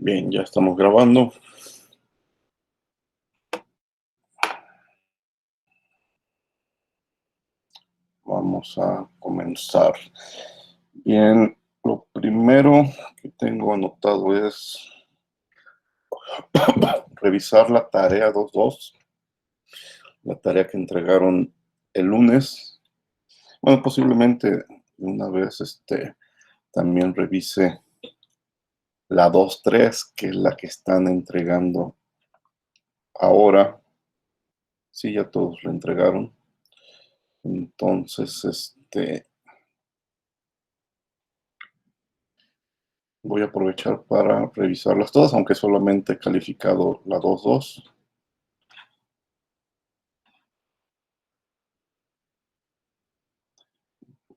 Bien, ya estamos grabando. Vamos a comenzar. Bien, lo primero que tengo anotado es revisar la tarea 2.2, la tarea que entregaron el lunes. Bueno, posiblemente una vez también revise la 2.3, que es la que están entregando ahora. Sí, ya todos la entregaron. Entonces, voy a aprovechar para revisarlas todas, aunque solamente he calificado la 2.2.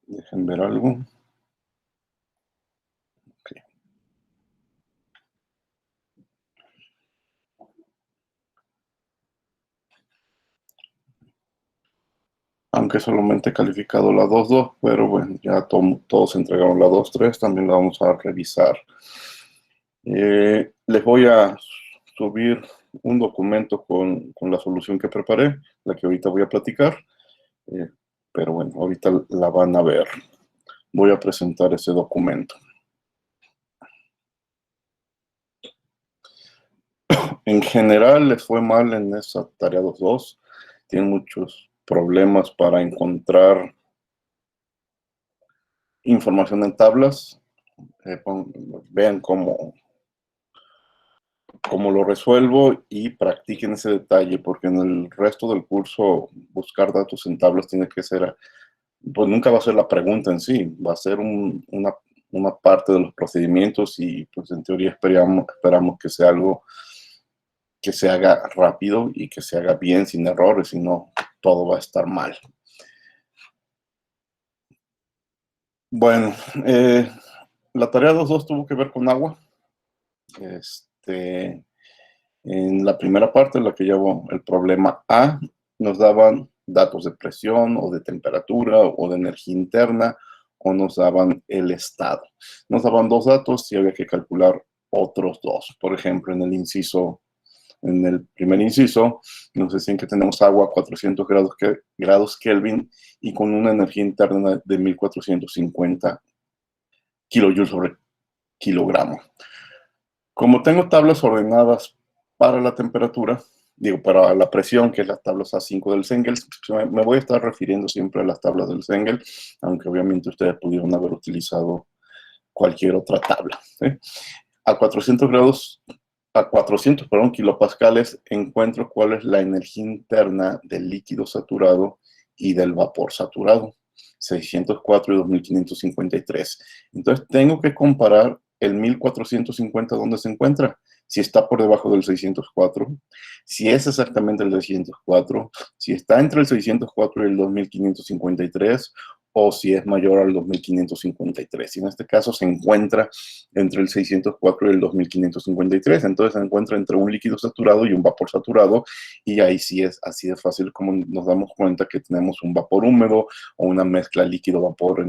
Dejen ver algo. Okay. Aunque solamente he calificado la 2.2, pero bueno, ya todos entregaron la 2.3, también la vamos a revisar. Les voy a subir un documento con la solución que preparé, la que ahorita voy a platicar, pero bueno, ahorita la van a ver. Voy a presentar ese documento. En general les fue mal en esa tarea 2.2. Tienen muchos problemas para encontrar información en tablas. Vean cómo lo resuelvo y practiquen ese detalle, porque en el resto del curso buscar datos en tablas tiene que ser, pues nunca va a ser la pregunta en sí, va a ser una parte de los procedimientos y pues en teoría esperamos que sea algo que se haga rápido y que se haga bien, sin errores, si no, todo va a estar mal. Bueno, la tarea 2.2 tuvo que ver con agua. En la primera parte, en la que llevo el problema A, nos daban datos de presión o de temperatura o de energía interna, o nos daban el estado. Nos daban dos datos y había que calcular otros dos. Por ejemplo, en el primer inciso, nos decían que tenemos agua a 400 grados Kelvin y con una energía interna de 1450 kilojoules sobre kilogramo. Como tengo tablas ordenadas para la temperatura, para la presión, que es las tablas A5 del Cengel, me voy a estar refiriendo siempre a las tablas del Cengel, aunque obviamente ustedes pudieron haber utilizado cualquier otra tabla. ¿Sí? A 400 kilopascales encuentro cuál es la energía interna del líquido saturado y del vapor saturado, 604 y 2553. Entonces tengo que comparar el 1450 dónde se encuentra, si está por debajo del 604, si es exactamente el 604, si está entre el 604 y el 2553, o si es mayor al 2553. Y en este caso se encuentra entre el 604 y el 2553. Entonces se encuentra entre un líquido saturado y un vapor saturado. Y ahí sí es así de fácil como nos damos cuenta que tenemos un vapor húmedo o una mezcla líquido-vapor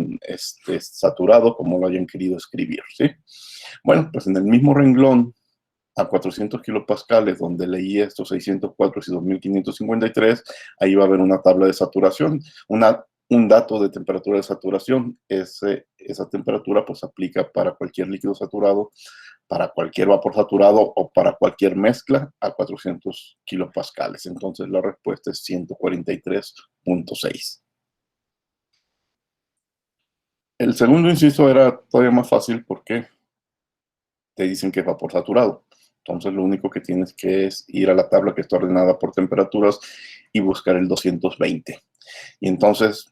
saturado, como lo hayan querido escribir. ¿Sí? Bueno, pues en el mismo renglón, a 400 kilopascales, donde leí estos 604 y 2553, ahí va a haber una tabla de saturación, un dato de temperatura de saturación. Esa temperatura pues aplica para cualquier líquido saturado, para cualquier vapor saturado o para cualquier mezcla a 400 kilopascales. Entonces la respuesta es 143.6. El segundo inciso era todavía más fácil porque te dicen que es vapor saturado. Entonces lo único que tienes que es ir a la tabla que está ordenada por temperaturas y buscar el 220. Y entonces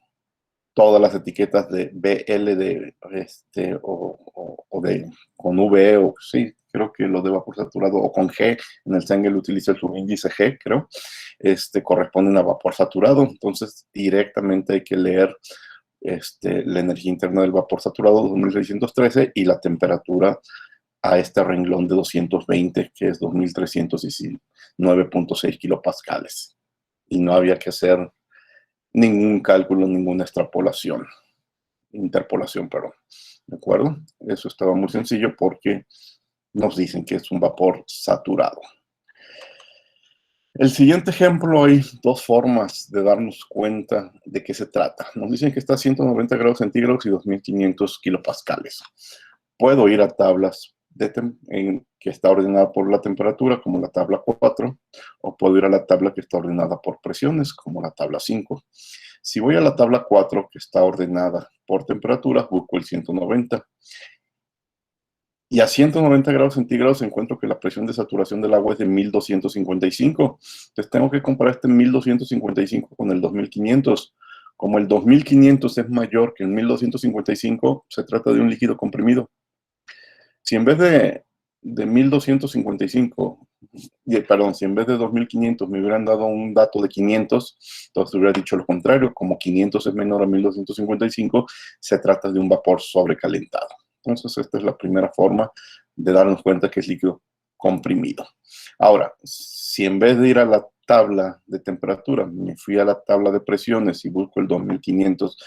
todas las etiquetas de BL o de con V, o sí, creo que lo de vapor saturado, o con G, en el Cengel utiliza el subíndice G, creo, corresponden a vapor saturado. Entonces directamente hay que leer la energía interna del vapor saturado 2613 y la temperatura a este renglón de 220, que es 2319.6 kilopascales. Y no había que hacer ningún cálculo, ninguna interpolación, perdón. ¿De acuerdo? Eso estaba muy sencillo porque, como les dije, nos dicen que es un vapor saturado. El siguiente ejemplo, hay dos formas de darnos cuenta de qué se trata. Nos dicen que está a 190 grados centígrados y 2500 kilopascales. Puedo ir a tablas que está ordenada por la temperatura, como la tabla 4, o puedo ir a la tabla que está ordenada por presiones, como la tabla 5. Si voy a la tabla 4, que está ordenada por temperatura, busco el 190. Y a 190 grados centígrados encuentro que la presión de saturación del agua es de 1255. Entonces tengo que comparar este 1255 con el 2500. Como el 2500 es mayor que el 1255, se trata de un líquido comprimido. Si en vez de 1255, perdón, si en vez de 2500 me hubieran dado un dato de 500, entonces hubiera dicho lo contrario. Como 500 es menor a 1255, se trata de un vapor sobrecalentado. Entonces, esta es la primera forma de darnos cuenta que es líquido comprimido. Ahora, si en vez de ir a la tabla de temperatura, me fui a la tabla de presiones y busco el 2500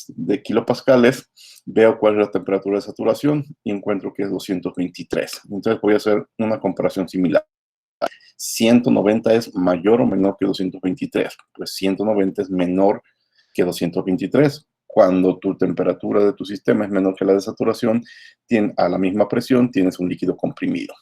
de kilopascales, veo cuál es la temperatura de saturación y encuentro que es 223. Entonces voy a hacer una comparación similar. 190 es mayor o menor que 223. Pues 190 es menor que 223. Cuando tu temperatura de tu sistema es menor que la de saturación, a la misma presión tienes un líquido comprimido.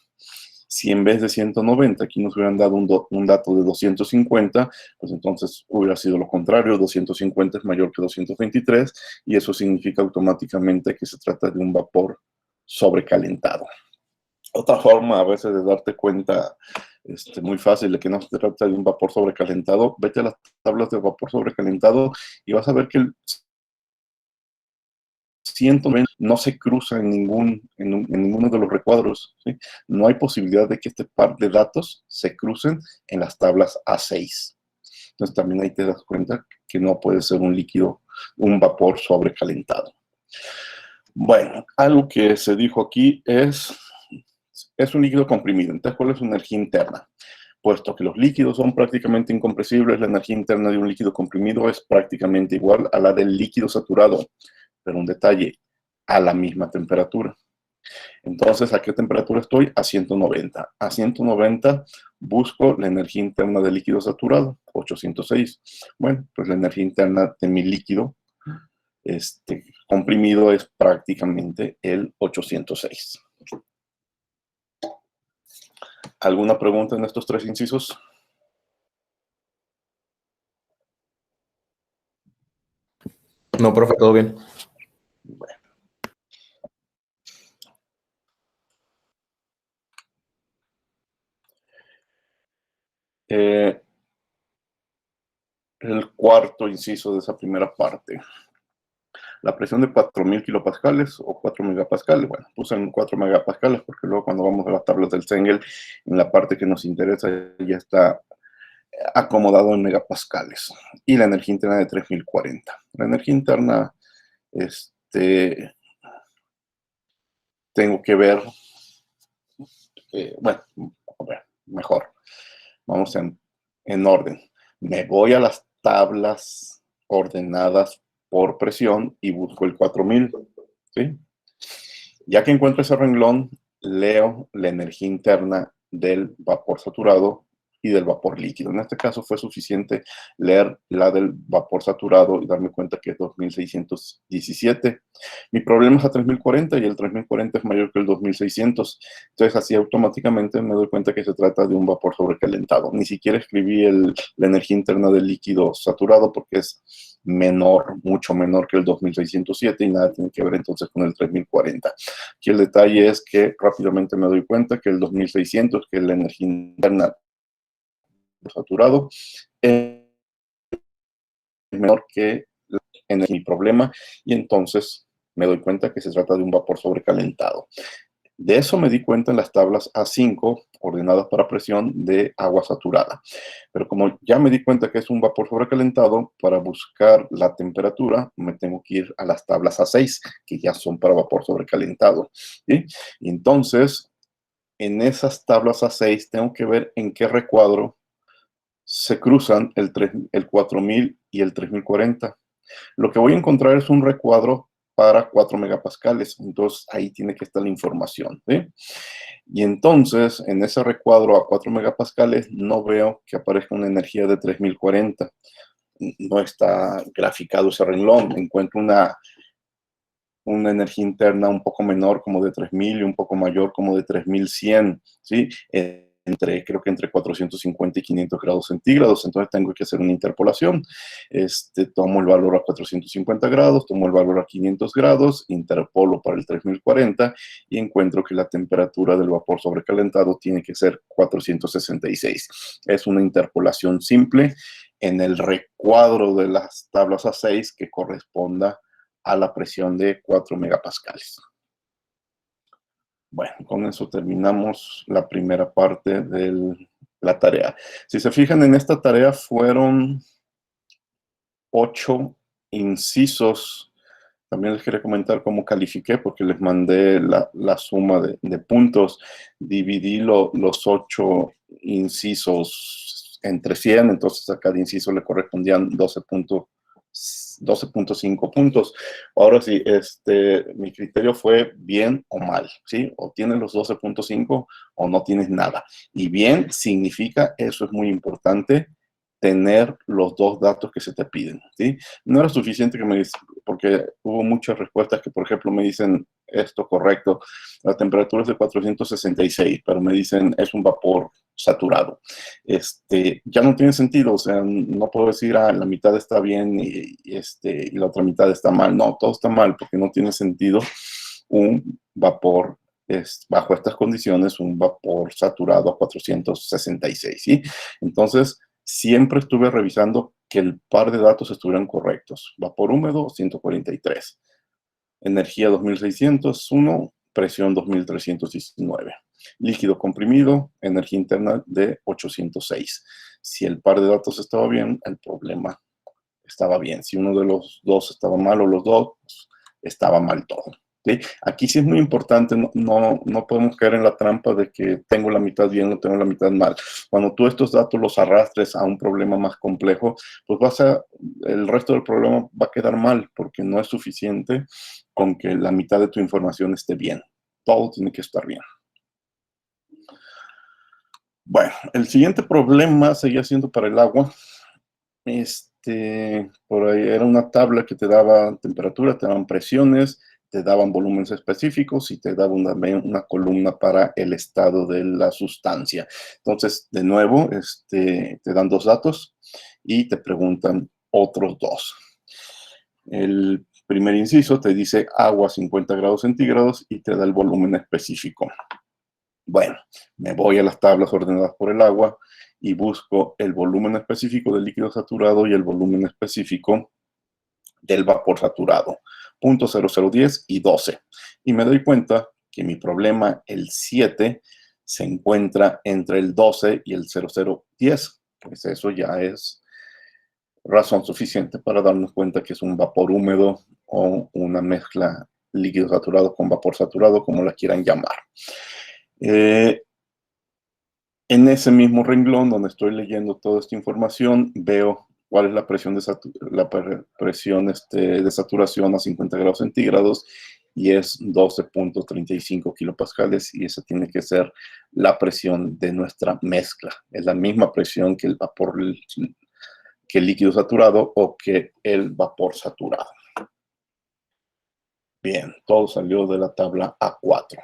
Si en vez de 190 aquí nos hubieran dado un dato de 250, pues entonces hubiera sido lo contrario. 250 es mayor que 223 y eso significa automáticamente que se trata de un vapor sobrecalentado. Otra forma a veces de darte cuenta muy fácil de que no se trata de un vapor sobrecalentado, vete a las tablas de vapor sobrecalentado y vas a ver que el 190 no se cruza en ninguno de los recuadros, ¿sí? No hay posibilidad de que este par de datos se crucen en las tablas A6. Entonces también ahí te das cuenta que no puede ser un líquido, un vapor sobrecalentado. Bueno, algo que se dijo aquí es un líquido comprimido. Entonces, ¿cuál es su energía interna? Puesto que los líquidos son prácticamente incompresibles, la energía interna de un líquido comprimido es prácticamente igual a la del líquido saturado. Pero un detalle, a la misma temperatura. Entonces, ¿a qué temperatura estoy? A 190. A 190 busco la energía interna del líquido saturado, 806. Bueno, pues la energía interna de mi líquido comprimido es prácticamente el 806. ¿Alguna pregunta en estos tres incisos? No, profe, todo bien. Bueno. El cuarto inciso de esa primera parte. La presión de 4000 kilopascales o 4 megapascales, bueno, puse en 4 megapascales porque luego cuando vamos a las tablas del Zengel, en la parte que nos interesa ya está acomodado en megapascales. Y la energía interna de 3040. La energía interna, tengo que ver, bueno, a ver, mejor. Vamos en orden. Me voy a las tablas ordenadas por presión y busco el 4000, ¿sí? Ya que encuentro ese renglón, leo la energía interna del vapor saturado y del vapor líquido. En este caso fue suficiente leer la del vapor saturado y darme cuenta que es 2617. Mi problema es a 3040 y el 3040 es mayor que el 2600. Entonces así automáticamente me doy cuenta que se trata de un vapor sobrecalentado. Ni siquiera escribí la energía interna del líquido saturado porque es menor, mucho menor que el 2607 y nada tiene que ver entonces con el 3040. Aquí el detalle es que rápidamente me doy cuenta que el 2600, que es la energía interna saturado, es menor que mi problema y entonces me doy cuenta que se trata de un vapor sobrecalentado. De eso me di cuenta en las tablas A5 ordenadas para presión de agua saturada. Pero como ya me di cuenta que es un vapor sobrecalentado, para buscar la temperatura me tengo que ir a las tablas A6, que ya son para vapor sobrecalentado, ¿sí? Y entonces, en esas tablas A6 tengo que ver en qué recuadro se cruzan el 4000 y el 3040. Lo que voy a encontrar es un recuadro para 4 megapascales. Entonces, ahí tiene que estar la información, ¿sí? Y entonces, en ese recuadro a 4 megapascales, no veo que aparezca una energía de 3040. No está graficado ese renglón. Encuentro una energía interna un poco menor, como de 3000, y un poco mayor, como de 3100, ¿sí? Creo que entre 450 y 500 grados centígrados. Entonces tengo que hacer una interpolación. Tomo el valor a 450 grados, tomo el valor a 500 grados, interpolo para el 3040 y encuentro que la temperatura del vapor sobrecalentado tiene que ser 466. Es una interpolación simple en el recuadro de las tablas A6 que corresponda a la presión de 4 megapascales. Bueno, con eso terminamos la primera parte de la tarea. Si se fijan, en esta tarea fueron 8 incisos. También les quería comentar cómo califiqué, porque les mandé la suma de puntos. Dividí los 8 incisos entre 100, entonces a cada inciso le correspondían 12.5 puntos. Ahora sí, mi criterio fue bien o mal, ¿sí? O tienes los 12.5 o no tienes nada. Y bien significa, eso es muy importante, tener los dos datos que se te piden, ¿sí? No era suficiente que me digan, porque hubo muchas respuestas que, por ejemplo, me dicen esto correcto, la temperatura es de 466, pero me dicen es un vapor saturado. Ya no tiene sentido, o sea, no puedo decir, la mitad está bien y la otra mitad está mal. No, todo está mal, porque no tiene sentido un vapor bajo estas condiciones, un vapor saturado a 466, ¿sí? Entonces, siempre estuve revisando que el par de datos estuvieran correctos. Vapor húmedo, 143. Energía 2601, presión 2319. Líquido comprimido, energía interna de 806. Si el par de datos estaba bien, el problema estaba bien. Si uno de los dos estaba mal o los dos, estaba mal todo. ¿Sí? Aquí sí es muy importante, no podemos caer en la trampa de que tengo la mitad bien o tengo la mitad mal. Cuando tú estos datos los arrastres a un problema más complejo, pues el resto del problema va a quedar mal, porque no es suficiente con que la mitad de tu información esté bien. Todo tiene que estar bien. Bueno, el siguiente problema seguía siendo para el agua. Por ahí era una tabla que te daba temperatura, te daban presiones, te daban volúmenes específicos y te daba una columna para el estado de la sustancia. Entonces, de nuevo, te dan dos datos y te preguntan otros dos. El primer inciso te dice agua 50 grados centígrados y te da el volumen específico. Bueno, me voy a las tablas ordenadas por el agua y busco el volumen específico del líquido saturado y el volumen específico del vapor saturado, 0.0010 y 12. Y me doy cuenta que mi problema, el 7, se encuentra entre el 12 y el 0010. Pues eso ya es razón suficiente para darnos cuenta que es un vapor húmedo o una mezcla líquido saturado con vapor saturado, como la quieran llamar. En ese mismo renglón donde estoy leyendo toda esta información, veo cuál es la presión de saturación a 50 grados centígrados y es 12.35 kilopascales, y esa tiene que ser la presión de nuestra mezcla. Es la misma presión que el vapor, que el líquido saturado o que el vapor saturado. Bien, todo salió de la tabla A4.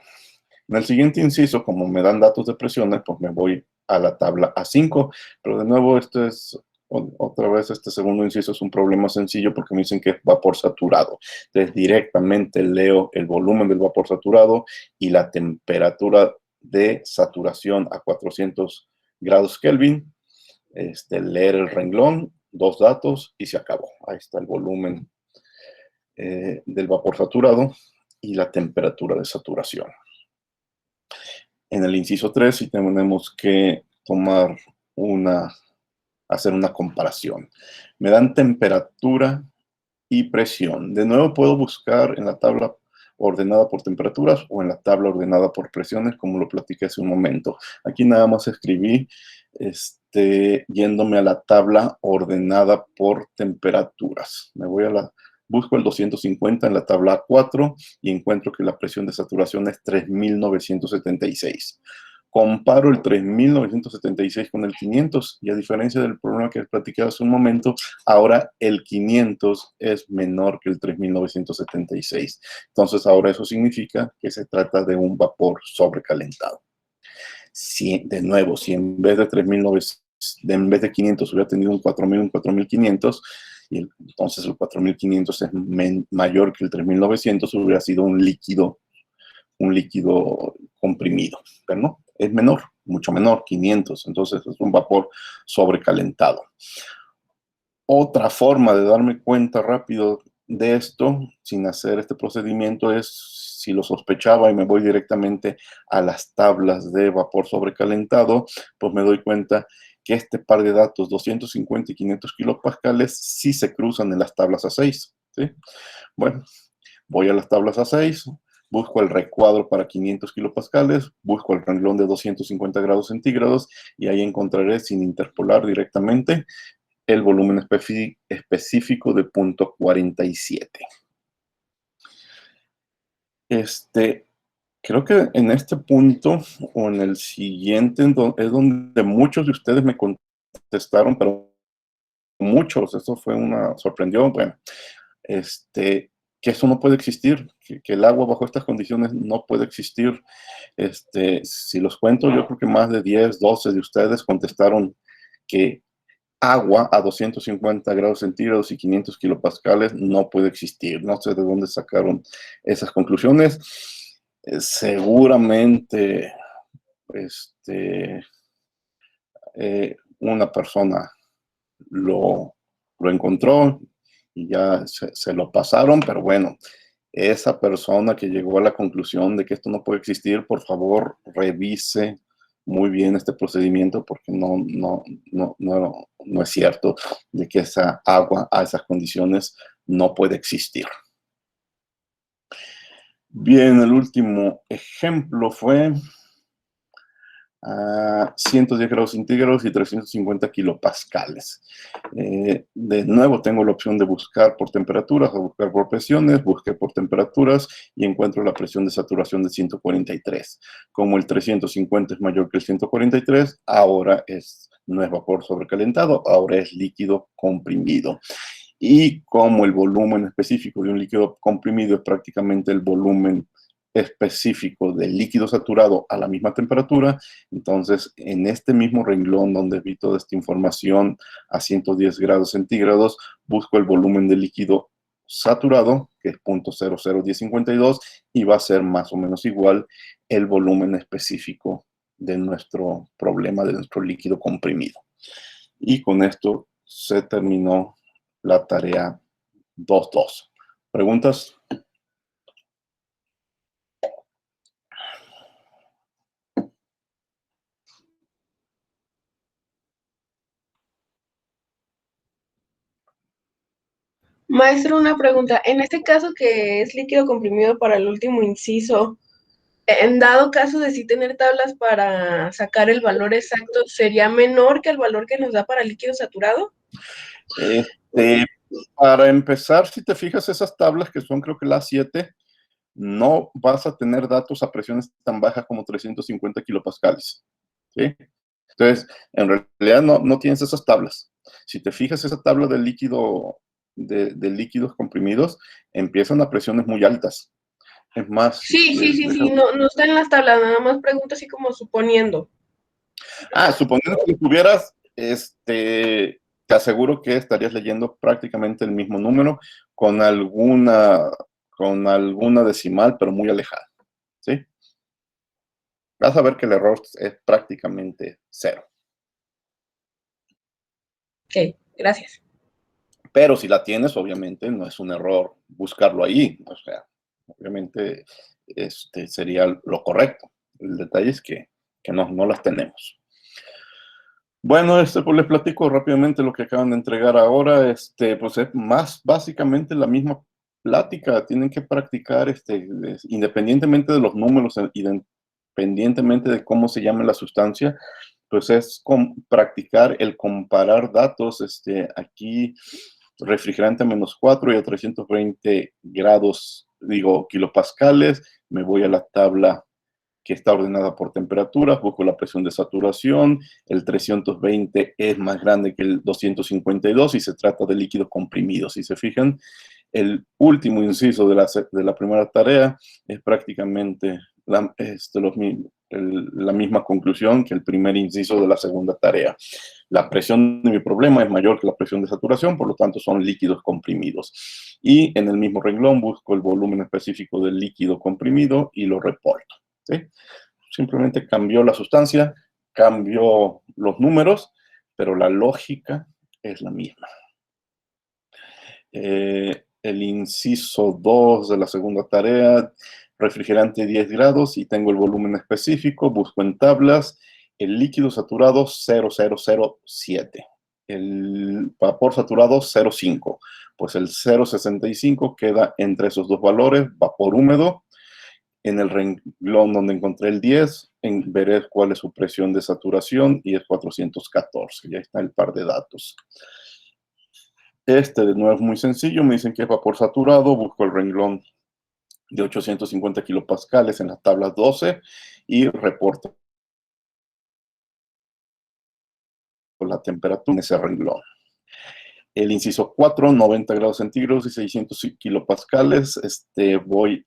En el siguiente inciso, como me dan datos de presiones, pues me voy a la tabla A5, pero de nuevo otra vez este segundo inciso es un problema sencillo porque me dicen que es vapor saturado. Entonces directamente leo el volumen del vapor saturado y la temperatura de saturación a 400 grados Kelvin, leer el renglón, dos datos y se acabó. Ahí está el volumen del vapor saturado y la temperatura de saturación. En el inciso 3 sí tenemos que hacer una comparación. Me dan temperatura y presión. De nuevo puedo buscar en la tabla ordenada por temperaturas o en la tabla ordenada por presiones, como lo platiqué hace un momento. Aquí nada más escribí yéndome a la tabla ordenada por temperaturas. Me voy a la Busco el 250 en la tabla 4 y encuentro que la presión de saturación es 3.976. Comparo el 3.976 con el 500 y a diferencia del problema que platiqué hace un momento, ahora el 500 es menor que el 3.976. Entonces ahora eso significa que se trata de un vapor sobrecalentado. Si, de nuevo, si en vez de 3.900, en vez de 500 hubiera tenido un 4.000, un 4.500, y entonces el 4.500 es mayor que el 3.900, hubiera sido un líquido comprimido, pero no, es menor, mucho menor, 500, entonces es un vapor sobrecalentado. Otra forma de darme cuenta rápido de esto, sin hacer este procedimiento, es si lo sospechaba y me voy directamente a las tablas de vapor sobrecalentado, pues me doy cuenta que este par de datos, 250 y 500 kilopascales, sí se cruzan en las tablas A6, ¿sí? Bueno, voy a las tablas A6, busco el recuadro para 500 kilopascales, busco el renglón de 250 grados centígrados y ahí encontraré, sin interpolar directamente, el volumen específico de punto 47. Creo que en este punto o en el siguiente es donde muchos de ustedes me contestaron, pero muchos, eso fue sorprendió, bueno, que eso no puede existir, que el agua bajo estas condiciones no puede existir. Si los cuento, yo creo que más de 10, 12 de ustedes contestaron que agua a 250 grados centígrados y 500 kilopascales no puede existir. No sé de dónde sacaron esas conclusiones. Seguramente una persona lo encontró y ya se lo pasaron, pero bueno, esa persona que llegó a la conclusión de que esto no puede existir, por favor, revise muy bien este procedimiento porque no es cierto de que esa agua a esas condiciones no puede existir. Bien, el último ejemplo fue a 110 grados centígrados y 350 kilopascales. De nuevo tengo la opción de buscar por temperaturas o buscar por presiones. Busqué por temperaturas y encuentro la presión de saturación de 143. Como el 350 es mayor que el 143, ahora no es vapor sobrecalentado, ahora es líquido comprimido. Y como el volumen específico de un líquido comprimido es prácticamente el volumen específico del líquido saturado a la misma temperatura, entonces en este mismo renglón donde vi toda esta información a 110 grados centígrados, busco el volumen del líquido saturado, que es 0.001052, y va a ser más o menos igual el volumen específico de nuestro problema, de nuestro líquido comprimido. Y con esto se terminó la tarea 2.2. ¿Preguntas? Maestro, una pregunta. En este caso que es líquido comprimido para el último inciso, en dado caso de sí tener tablas para sacar el valor exacto, ¿sería menor que el valor que nos da para el líquido saturado? Para empezar, si te fijas esas tablas que son creo que las 7, no vas a tener datos a presiones tan bajas como 350 kilopascales, ¿sí? Entonces, en realidad no tienes esas tablas. Si te fijas esa tabla de líquidos comprimidos, empiezan a presiones muy altas. Es más... Sí, no está en las tablas, nada más pregunto así como suponiendo. Suponiendo que lo tuvieras, te aseguro que estarías leyendo prácticamente el mismo número con alguna decimal, pero muy alejada, ¿sí? Vas a ver que el error es prácticamente 0. Ok, gracias. Pero si la tienes, obviamente no es un error buscarlo ahí. O sea, obviamente sería lo correcto. El detalle es que no las tenemos. Bueno, pues les platico rápidamente lo que acaban de entregar ahora. Pues es más básicamente la misma plática. Tienen que practicar, independientemente de los números, independientemente de cómo se llame la sustancia, pues es practicar el comparar datos. Aquí refrigerante a -4 y a 320 grados, kilopascales, me voy a la tabla que está ordenada por temperaturas, busco la presión de saturación, el 320 es más grande que el 252 y se trata de líquidos comprimidos. Si se fijan, el último inciso de la primera tarea es prácticamente la misma conclusión que el primer inciso de la segunda tarea. La presión de mi problema es mayor que la presión de saturación, por lo tanto son líquidos comprimidos. Y en el mismo renglón busco el volumen específico del líquido comprimido y lo reporto. ¿Sí? Simplemente cambió la sustancia, cambió los números, pero la lógica es la misma. El inciso 2 de la segunda tarea, refrigerante 10 grados y tengo el volumen específico, busco en tablas el líquido saturado 0,007, el vapor saturado 0,5, pues el 0,65 queda entre esos dos valores, vapor húmedo. En el renglón donde encontré el 10, veré cuál es su presión de saturación y es 414. Ya está el par de datos. Este de nuevo es muy sencillo, me dicen que es vapor saturado, busco el renglón de 850 kilopascales en las tablas 12 y reporto la temperatura en ese renglón. El inciso 4, 90 grados centígrados y 600 kilopascales, voy.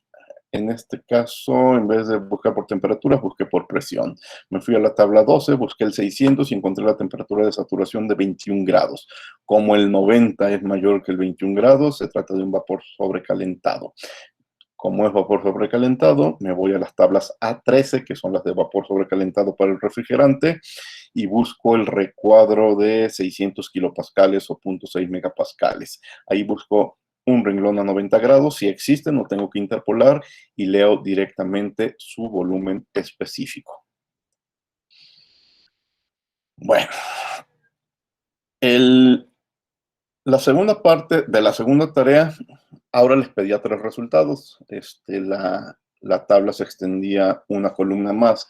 En este caso, en vez de buscar por temperatura, busqué por presión. Me fui a la tabla 12, busqué el 600 y encontré la temperatura de saturación de 21 grados. Como el 90 es mayor que el 21 grados, se trata de un vapor sobrecalentado. Como es vapor sobrecalentado, me voy a las tablas A13, que son las de vapor sobrecalentado para el refrigerante, y busco el recuadro de 600 kilopascales o 0.6 megapascales. Ahí busco un renglón a 90 grados, si existe no tengo que interpolar y leo directamente su volumen específico. Bueno, la segunda parte de la segunda tarea, ahora les pedía 3 resultados. La tabla se extendía una columna más.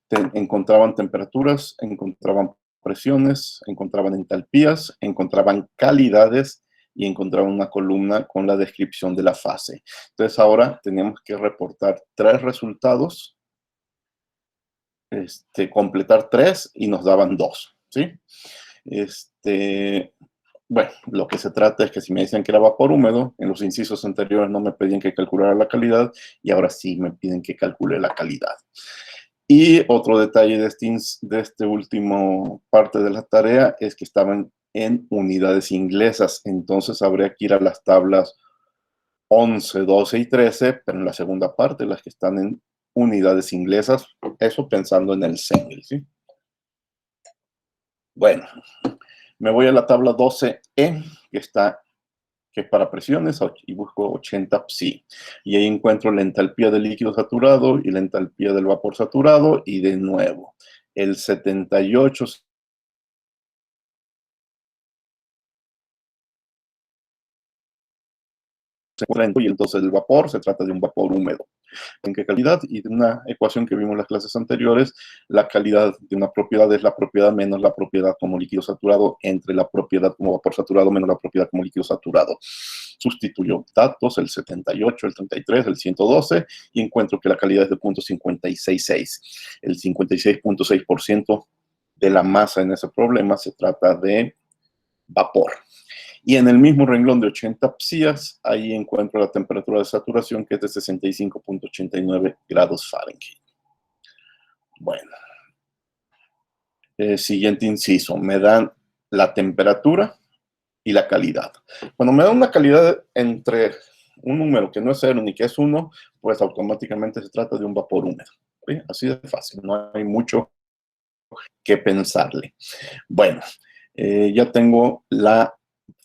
Encontraban temperaturas, encontraban presiones, encontraban entalpías, encontraban calidades y encontraban una columna con la descripción de la fase. Entonces ahora tenemos que reportar 3 resultados, completar 3 y nos daban 2, ¿sí? Bueno, lo que se trata es que si me decían que era vapor húmedo, en los incisos anteriores no me pedían que calculara la calidad y ahora sí me piden que calcule la calidad. Y otro detalle de este último parte de la tarea es que estaban en unidades inglesas, entonces habría que ir a las tablas 11, 12 y 13, pero en la segunda parte, las que están en unidades inglesas, eso pensando en el CENGEL, ¿sí? Bueno, me voy a la tabla 12E, que es para presiones, y busco 80 psi. Y ahí encuentro la entalpía del líquido saturado y la entalpía del vapor saturado, y de nuevo, el 78 y entonces el vapor se trata de un vapor húmedo. ¿En qué calidad? Y de una ecuación que vimos en las clases anteriores, la calidad de una propiedad es la propiedad menos la propiedad como líquido saturado entre la propiedad como vapor saturado menos la propiedad como líquido saturado. Sustituyo datos, el 78, el 33, el 112 y encuentro que la calidad es de 0.566. El 56.6% de la masa en ese problema se trata de vapor. Y en el mismo renglón de 80 psias, ahí encuentro la temperatura de saturación que es de 65.89 grados Fahrenheit. Bueno, siguiente inciso, me dan la temperatura y la calidad. Cuando me dan una calidad entre un número que no es 0 ni que es 1, pues automáticamente se trata de un vapor húmedo. ¿Sí? Así de fácil, no hay mucho que pensarle. Bueno, ya tengo la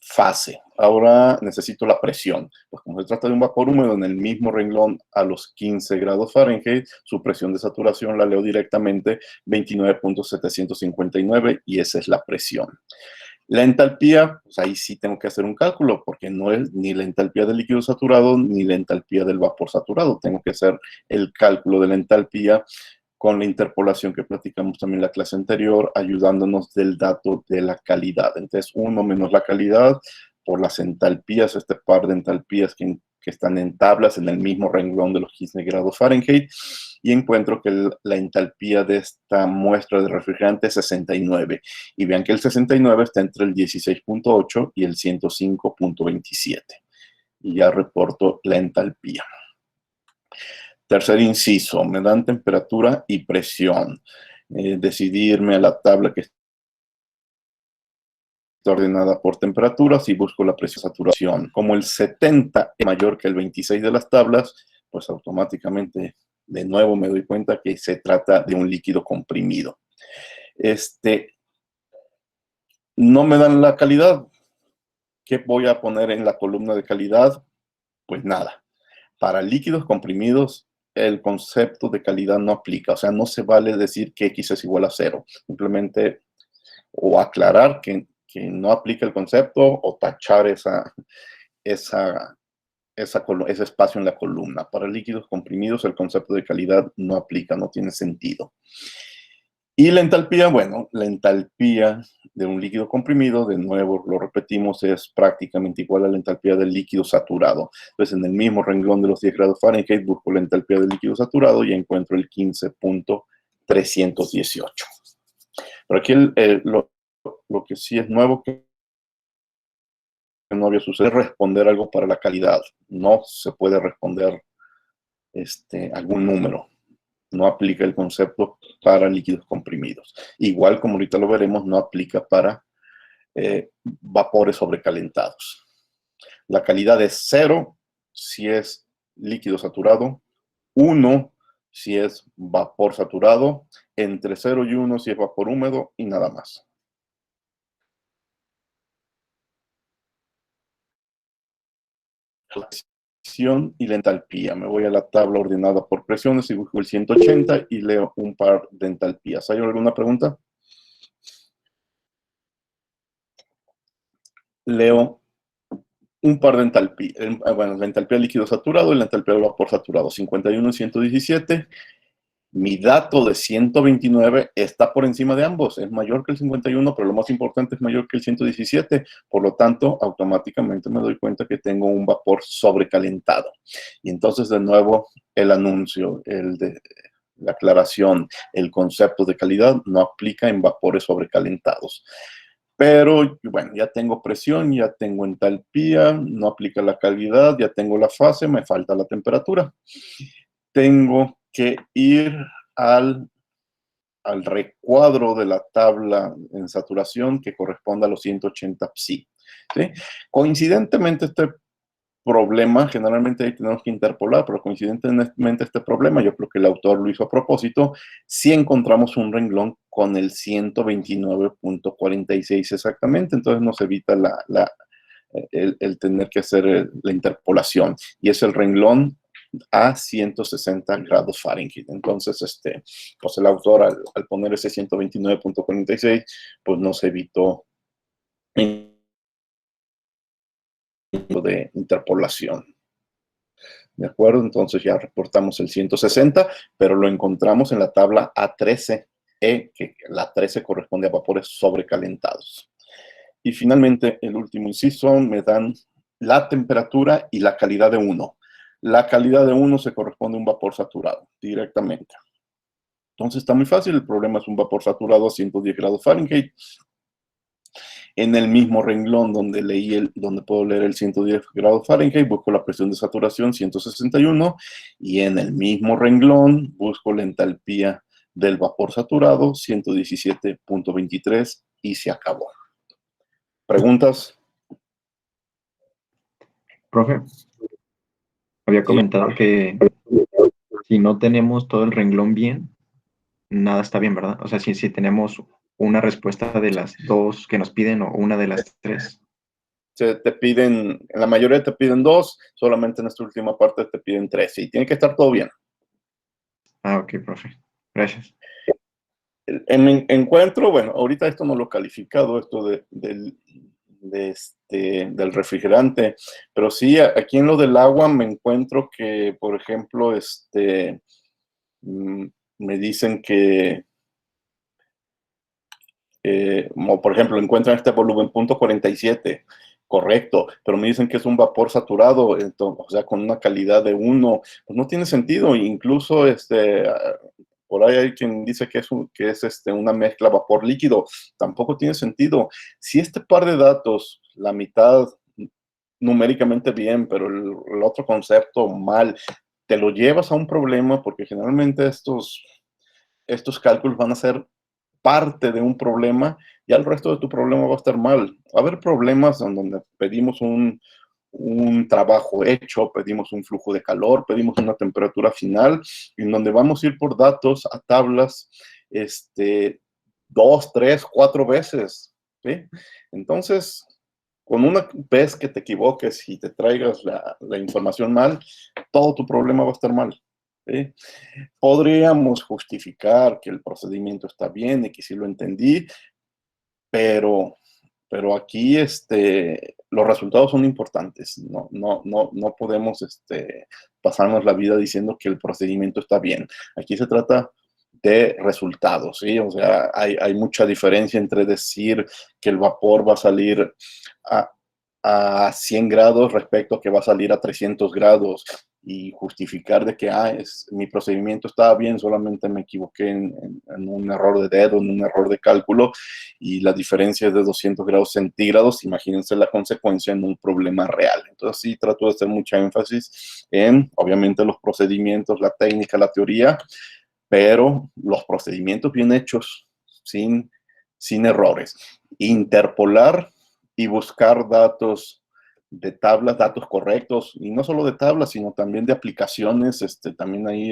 fase. Ahora necesito la presión. Pues como se trata de un vapor húmedo en el mismo renglón a los 15 grados Fahrenheit, su presión de saturación la leo directamente 29.759 y esa es la presión. La entalpía, pues ahí sí tengo que hacer un cálculo porque no es ni la entalpía del líquido saturado ni la entalpía del vapor saturado. Tengo que hacer el cálculo de la entalpía con la interpolación que platicamos también en la clase anterior, ayudándonos del dato de la calidad. Entonces, 1 menos la calidad por las entalpías, este par de entalpías que están en tablas en el mismo renglón de los 15 grados Fahrenheit, y encuentro que la entalpía de esta muestra de refrigerante es 69. Y vean que el 69 está entre el 16.8 y el 105.27. Y ya reporto la entalpía. Tercer inciso, me dan temperatura y presión. Decidirme a la tabla que está ordenada por temperaturas y busco la presión de saturación. Como el 70 es mayor que el 26 de las tablas, pues automáticamente de nuevo me doy cuenta que se trata de un líquido comprimido. No me dan la calidad. ¿Qué voy a poner en la columna de calidad? Pues nada. Para líquidos comprimidos, el concepto de calidad no aplica. O sea, no se vale decir que X es igual a 0. Simplemente o aclarar que no aplica el concepto o tachar ese espacio en la columna. Para líquidos comprimidos, el concepto de calidad no aplica, no tiene sentido. Y la entalpía, bueno, la entalpía de un líquido comprimido, de nuevo lo repetimos, es prácticamente igual a la entalpía del líquido saturado. Entonces, en el mismo renglón de los 10 grados Fahrenheit, busco la entalpía del líquido saturado y encuentro el 15.318. Pero aquí lo que sí es nuevo, que no había sucedido, es responder algo para la calidad. No se puede responder algún número. No aplica el concepto para líquidos comprimidos. Igual, como ahorita lo veremos, no aplica para vapores sobrecalentados. La calidad es 0 si es líquido saturado, 1 si es vapor saturado, entre 0 y 1 si es vapor húmedo y nada más. La presión y la entalpía. Me voy a la tabla ordenada por presiones y busco el 180 y leo un par de entalpías. ¿Hay alguna pregunta? Leo un par de entalpía. Bueno, la entalpía líquido saturado y la entalpía del vapor saturado. 51 y 117. Mi dato de 129 está por encima de ambos. Es mayor que el 51, pero lo más importante es mayor que el 117. Por lo tanto, automáticamente me doy cuenta que tengo un vapor sobrecalentado. Y entonces, de nuevo, el anuncio, la aclaración, el concepto de calidad no aplica en vapores sobrecalentados. Pero, bueno, ya tengo presión, ya tengo entalpía, no aplica la calidad, ya tengo la fase, me falta la temperatura. Tengo que ir al recuadro de la tabla en saturación que corresponde a los 180 psi. ¿Sí? Coincidentemente, este problema, generalmente ahí tenemos que interpolar, pero coincidentemente este problema, yo creo que el autor lo hizo a propósito, si encontramos un renglón con el 129.46 exactamente, entonces nos evita el tener que hacer la interpolación. Y es el renglón a 160 grados Fahrenheit. Entonces, pues el autor al poner ese 129.46, pues nos evitó de interpolación. ¿De acuerdo? Entonces ya reportamos el 160, pero lo encontramos en la tabla A13E, que la 13 corresponde a vapores sobrecalentados. Y finalmente, el último inciso, me dan la temperatura y la calidad de 1. La calidad de 1 se corresponde a un vapor saturado, directamente. Entonces está muy fácil, el problema es un vapor saturado a 110 grados Fahrenheit. En el mismo renglón donde puedo leer el 110 grados Fahrenheit, busco la presión de saturación 161 y en el mismo renglón busco la entalpía del vapor saturado 117.23 y se acabó. ¿Preguntas? Profe, había comentado que si no tenemos todo el renglón bien, nada está bien, ¿verdad? O sea, si tenemos una respuesta de las dos que nos piden o una de las tres. Te piden, en la mayoría te piden 2, solamente en esta última parte te piden 3. Y tiene que estar todo bien. Ah, ok, profe. Gracias. En mi encuentro, bueno, ahorita esto no lo he calificado, esto del refrigerante, pero sí, aquí en lo del agua me encuentro que, por ejemplo, me dicen que, o por ejemplo, encuentran este volumen .47 Correcto, pero me dicen que es un vapor saturado, entonces, o sea, con una calidad de 1, pues no tiene sentido. Incluso por ahí hay quien dice que es una mezcla vapor líquido, tampoco tiene sentido. Si este par de datos, la mitad numéricamente bien, pero el otro concepto mal, te lo llevas a un problema, porque generalmente estos cálculos van a ser parte de un problema, ya el resto de tu problema va a estar mal. Va a haber problemas en donde pedimos un trabajo hecho, pedimos un flujo de calor, pedimos una temperatura final, en donde vamos a ir por datos a tablas 2, 3, 4 veces. ¿Sí? Entonces, con una vez que te equivoques y te traigas la información mal, todo tu problema va a estar mal. ¿Sí? Podríamos justificar que el procedimiento está bien y que sí lo entendí, pero aquí los resultados son importantes. No podemos pasarnos la vida diciendo que el procedimiento está bien. Aquí se trata de resultados, ¿sí? O sea, hay mucha diferencia entre decir que el vapor va a salir a, a 100 grados respecto a que va a salir a 300 grados y justificar de que mi procedimiento estaba bien, solamente me equivoqué en un error de dedo, en un error de cálculo, y la diferencia es de 200 grados centígrados. Imagínense la consecuencia en un problema real. Entonces sí trato de hacer mucha énfasis en, obviamente, los procedimientos, la técnica, la teoría, pero los procedimientos bien hechos, sin errores. Interpolar y buscar datos de tablas, datos correctos, y no solo de tablas, sino también de aplicaciones. También ahí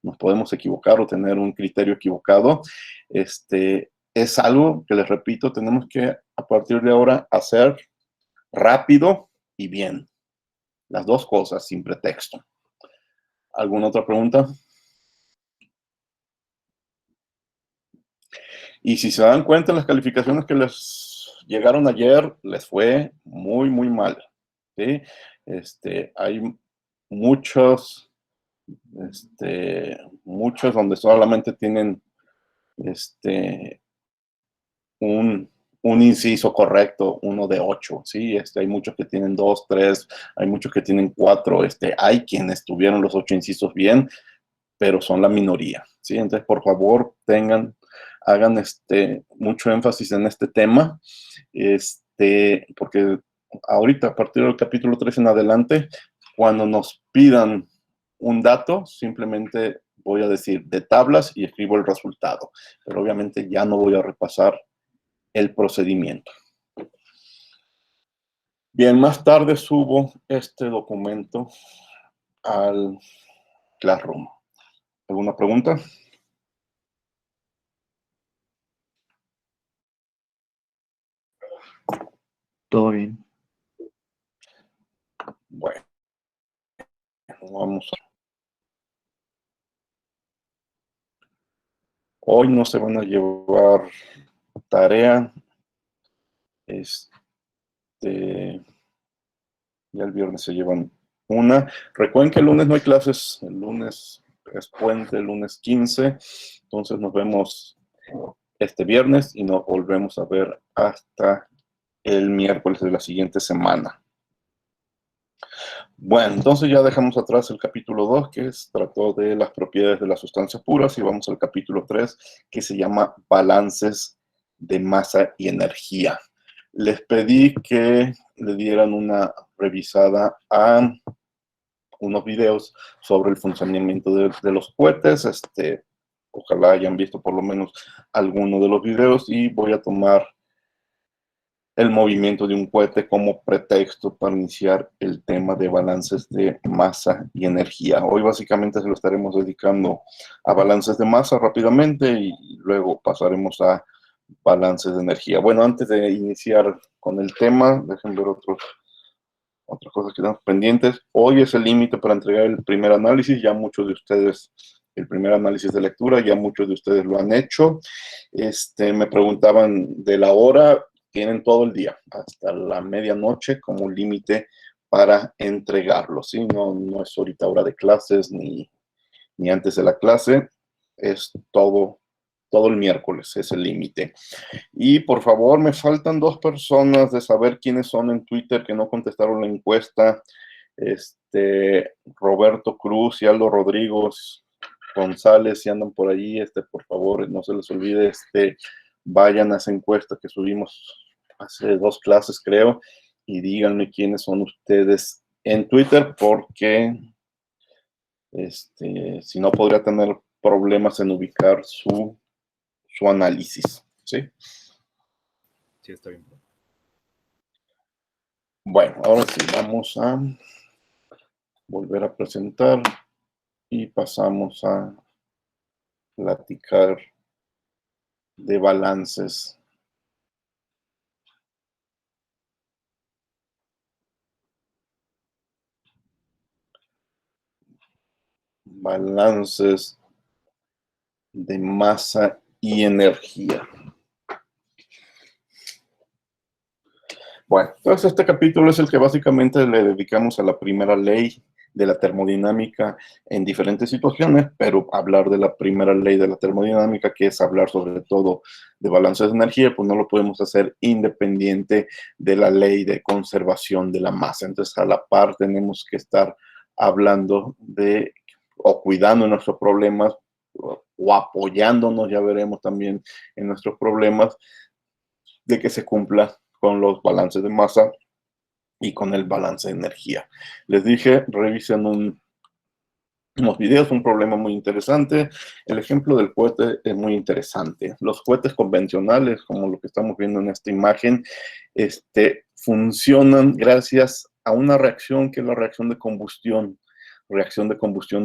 nos podemos equivocar o tener un criterio equivocado. Es algo que, les repito, tenemos que a partir de ahora hacer rápido y bien. Las dos cosas, sin pretexto. ¿Alguna otra pregunta? Y si se dan cuenta, las calificaciones que les llegaron ayer, les fue muy, muy mal. ¿Sí? Hay muchos, muchos donde solamente tienen un inciso correcto, 1 de 8, ¿sí? Hay muchos que tienen 2, 3, hay muchos que tienen 4, hay quienes tuvieron los 8 incisos bien, pero son la minoría, ¿sí? Entonces, por favor, hagan mucho énfasis en este tema, porque ahorita, a partir del capítulo 3 en adelante, cuando nos pidan un dato, simplemente voy a decir de tablas y escribo el resultado, pero obviamente ya no voy a repasar el procedimiento. Bien, más tarde subo este documento al Classroom. ¿Alguna pregunta? Todo bien. Bueno, vamos. Hoy no se van a llevar tarea. Ya el viernes se llevan una. Recuerden que el lunes no hay clases. El lunes es puente, el lunes 15. Entonces nos vemos este viernes y nos volvemos a ver hasta el miércoles de la siguiente semana. Bueno, entonces ya dejamos atrás el capítulo 2, que trató de las propiedades de las sustancias puras, y vamos al capítulo 3, que se llama balances de masa y energía. Les pedí que le dieran una revisada a unos videos sobre el funcionamiento de los cohetes. Ojalá hayan visto por lo menos alguno de los videos, y voy a tomar el movimiento de un cohete como pretexto para iniciar el tema de balances de masa y energía. Hoy básicamente se lo estaremos dedicando a balances de masa rápidamente, y luego pasaremos a balances de energía. Bueno, antes de iniciar con el tema, dejen ver otras cosas que estamos pendientes. Hoy es el límite para entregar el primer análisis. Ya muchos de ustedes, el primer análisis de lectura, ya muchos de ustedes lo han hecho. Me preguntaban de la hora. Tienen todo el día, hasta la medianoche, como límite para entregarlo, ¿sí? No es ahorita hora de clases, ni antes de la clase. Es todo todo el miércoles es el límite. Y por favor, me faltan 2 personas de saber quiénes son en Twitter que no contestaron la encuesta. Roberto Cruz y Aldo Rodríguez González, si andan por allí, por favor, no se les olvide, vayan a esa encuesta que subimos hace 2 clases, creo, y díganme quiénes son ustedes en Twitter, porque si no podría tener problemas en ubicar su análisis, ¿sí? Sí, está bien. Bueno, ahora sí, vamos a volver a presentar y pasamos a platicar de balances. Balances de masa y energía. Bueno, entonces este capítulo es el que básicamente le dedicamos a la primera ley de la termodinámica en diferentes situaciones, pero hablar de la primera ley de la termodinámica, que es hablar sobre todo de balances de energía, pues no lo podemos hacer independiente de la ley de conservación de la masa. Entonces, a la par tenemos que estar hablando de o cuidando nuestros problemas o apoyándonos, ya veremos también en nuestros problemas, de que se cumpla con los balances de masa y con el balance de energía. Les dije, revisen unos videos, un problema muy interesante. El ejemplo del cohete es muy interesante. Los cohetes convencionales, como lo que estamos viendo en esta imagen, funcionan gracias a una reacción que es la reacción de combustión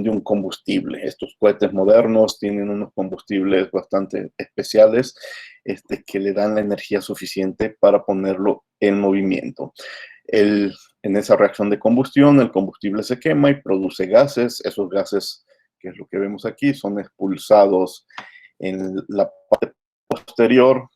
de un combustible. Estos cohetes modernos tienen unos combustibles bastante especiales que le dan la energía suficiente para ponerlo en movimiento. En esa reacción de combustión, el combustible se quema y produce gases. Esos gases, que es lo que vemos aquí, son expulsados en la parte posterior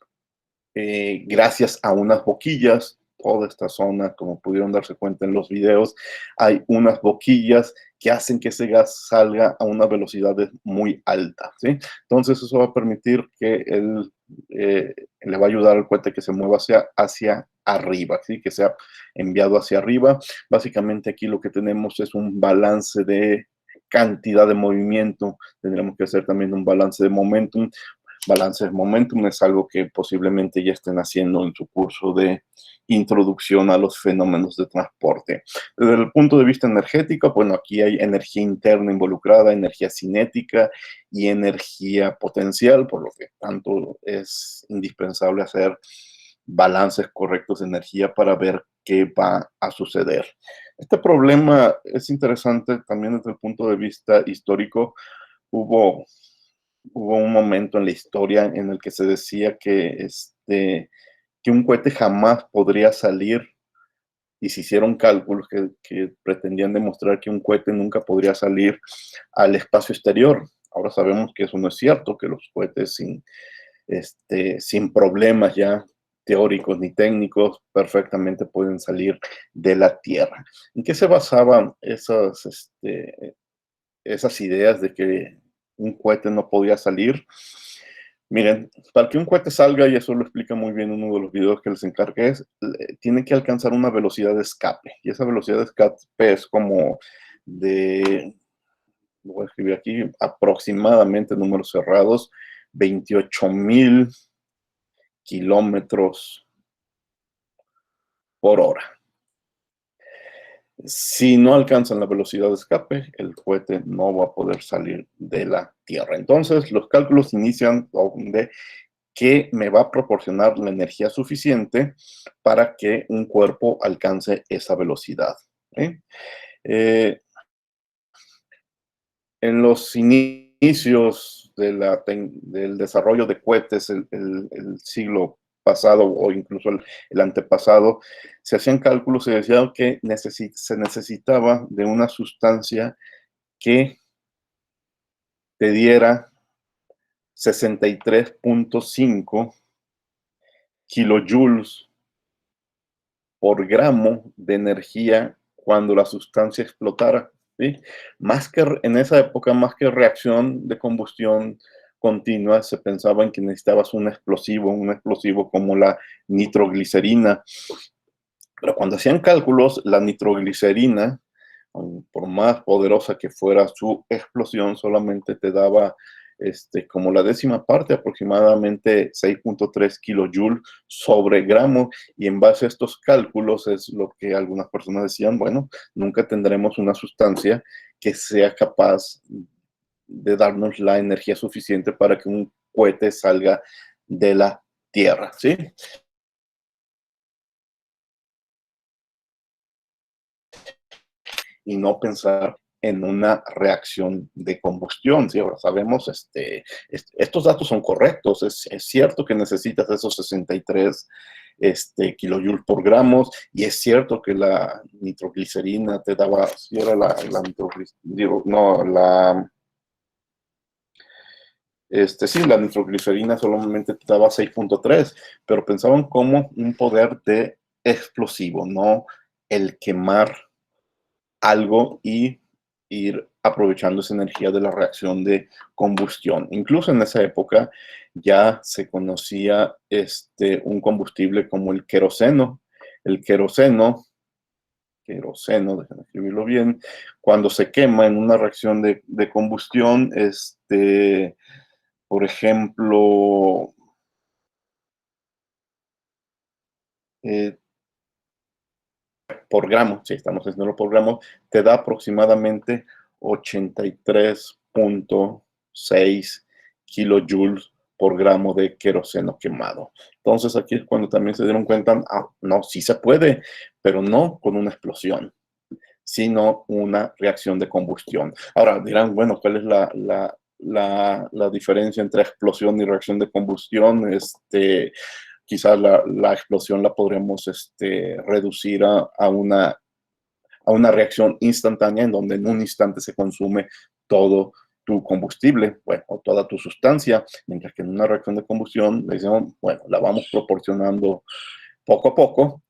gracias a unas boquillas. Toda esta zona, como pudieron darse cuenta en los videos, hay unas boquillas que hacen que ese gas salga a una velocidad muy alta, ¿sí? Entonces eso va a permitir que le va a ayudar al cohete que se mueva hacia arriba, ¿sí? Que sea enviado hacia arriba. Básicamente aquí lo que tenemos es un balance de cantidad de movimiento. Tendremos que hacer también un balance de momentum. Balance de momentum es algo que posiblemente ya estén haciendo en su curso de introducción a los fenómenos de transporte. Desde el punto de vista energético, bueno, aquí hay energía interna involucrada, energía cinética y energía potencial, por lo que tanto es indispensable hacer balances correctos de energía para ver qué va a suceder. Este problema es interesante también desde el punto de vista histórico. Hubo un momento en la historia en el que se decía que un cohete jamás podría salir, y se hicieron cálculos que pretendían demostrar que un cohete nunca podría salir al espacio exterior. Ahora sabemos que eso no es cierto, que los cohetes sin problemas ya teóricos ni técnicos perfectamente pueden salir de la Tierra. ¿En qué se basaban esas ideas de que un cohete no podía salir? Miren, para que un cohete salga, y eso lo explica muy bien uno de los videos que les encargué, tiene que alcanzar una velocidad de escape. Y esa velocidad de escape es como lo voy a escribir aquí, aproximadamente, números cerrados, 28,000 kilómetros por hora. Si no alcanzan la velocidad de escape, el cohete no va a poder salir de la Tierra. Entonces, los cálculos inician de que me va a proporcionar la energía suficiente para que un cuerpo alcance esa velocidad. En los inicios del desarrollo de cohetes, el siglo pasado o incluso el antepasado, se hacían cálculos y decían que se necesitaba de una sustancia que te diera 63.5 kilojoules por gramo de energía cuando la sustancia explotara, ¿sí? En esa época, más que reacción de combustión continua, se pensaba en que necesitabas un explosivo como la nitroglicerina. Pero cuando hacían cálculos, la nitroglicerina, por más poderosa que fuera su explosión, solamente te daba como la décima parte, aproximadamente 6.3 kilojoules sobre gramo, y en base a estos cálculos es lo que algunas personas decían, bueno, nunca tendremos una sustancia que sea capaz de darnos la energía suficiente para que un cohete salga de la Tierra, ¿sí? Y no pensar en una reacción de combustión. ¿Sí? Ahora sabemos, estos datos son correctos, es cierto que necesitas esos 63 kilojoules por gramos, y es cierto que la nitroglicerina te daba, si era la nitroglicerina, no, sí, la nitroglicerina solamente te daba 6.3, pero pensaban como un poder de explosivo, no el quemar algo y ir aprovechando esa energía de la reacción de combustión. Incluso en esa época ya se conocía un combustible como el queroseno. El queroseno, déjenme escribirlo bien, cuando se quema en una reacción de combustión, por ejemplo, por gramo, si estamos haciéndolo por gramo, te da aproximadamente 83.6 kilojoules por gramo de queroseno quemado. Entonces aquí es cuando también se dieron cuenta, no, sí se puede, pero no con una explosión, sino una reacción de combustión. Ahora dirán, bueno, ¿cuál es la diferencia entre explosión y reacción de combustión? Quizás la explosión la podríamos reducir a una reacción instantánea en donde en un instante se consume todo tu combustible, bueno, o toda tu sustancia, mientras que en una reacción de combustión, decimos, bueno, la vamos proporcionando poco a poco,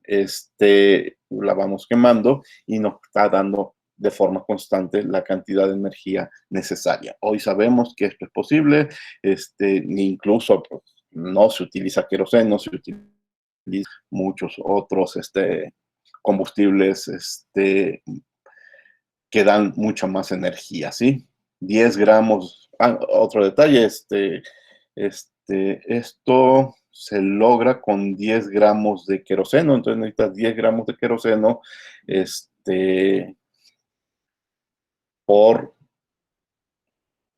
la vamos quemando y nos está dando de forma constante la cantidad de energía necesaria. Hoy sabemos que esto es posible, incluso pues, no se utiliza queroseno, se utilizan muchos otros combustibles que dan mucha más energía, ¿sí? 10 gramos, otro detalle, esto se logra con 10 gramos de queroseno, entonces necesitas 10 gramos de queroseno,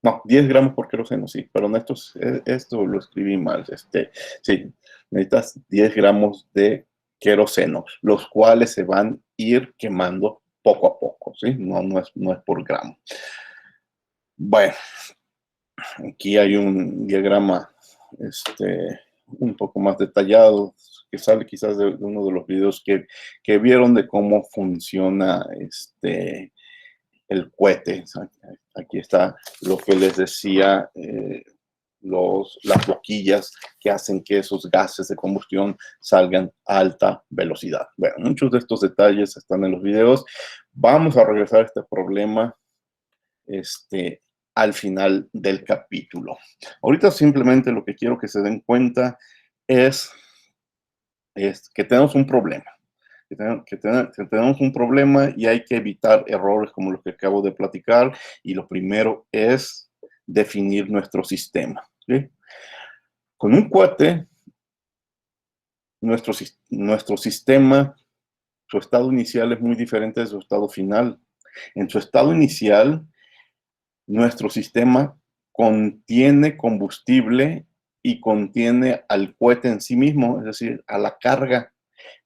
no, 10 gramos por queroseno, sí, pero esto lo escribí mal, sí, necesitas 10 gramos de queroseno, los cuales se van a ir quemando poco a poco, ¿sí? No es por gramo. Bueno, aquí hay un diagrama un poco más detallado que sale quizás de uno de los videos que vieron de cómo funciona el cohete. Aquí está lo que les decía, las boquillas que hacen que esos gases de combustión salgan a alta velocidad. Bueno, muchos de estos detalles están en los videos. Vamos a regresar a este problema al final del capítulo. Ahorita simplemente lo que quiero que se den cuenta es que tenemos un problema. Que tenemos un problema y hay que evitar errores como los que acabo de platicar, y lo primero es definir nuestro sistema. ¿Sí? Con un cohete, nuestro sistema, su estado inicial es muy diferente de su estado final. En su estado inicial, nuestro sistema contiene combustible y contiene al cohete en sí mismo, es decir, a la carga,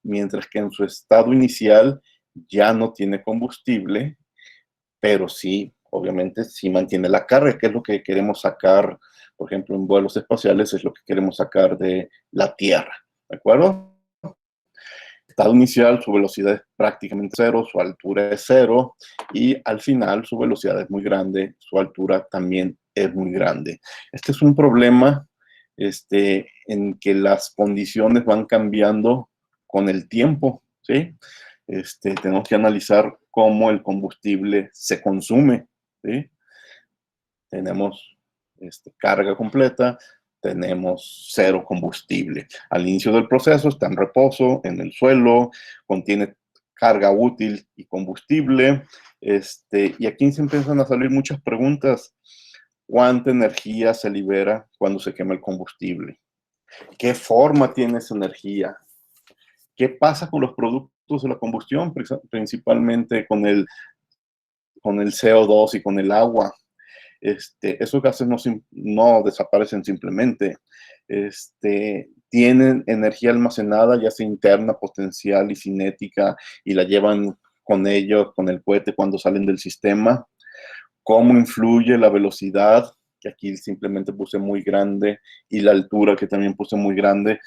mientras que en su estado inicial ya no tiene combustible, pero sí, obviamente, sí mantiene la carga, que es lo que queremos sacar, por ejemplo, en vuelos espaciales, es lo que queremos sacar de la Tierra, ¿de acuerdo? Estado inicial, su velocidad es prácticamente cero, su altura es cero, y al final su velocidad es muy grande, su altura también es muy grande. Este es un problema en que las condiciones van cambiando con el tiempo, ¿sí? Tenemos que analizar cómo el combustible se consume, ¿sí? Tenemos carga completa, tenemos cero combustible. Al inicio del proceso está en reposo, en el suelo, contiene carga útil y combustible. Y aquí se empiezan a salir muchas preguntas. ¿Cuánta energía se libera cuando se quema el combustible? ¿Qué forma tiene esa energía? ¿Qué pasa con los productos de la combustión, principalmente con el CO2 y con el agua? Esos gases no desaparecen simplemente. Tienen energía almacenada, ya sea interna, potencial y cinética, y la llevan con ellos, con el cohete, cuando salen del sistema. ¿Cómo influye la velocidad? Que aquí simplemente puse muy grande, y la altura, que también puse muy grande,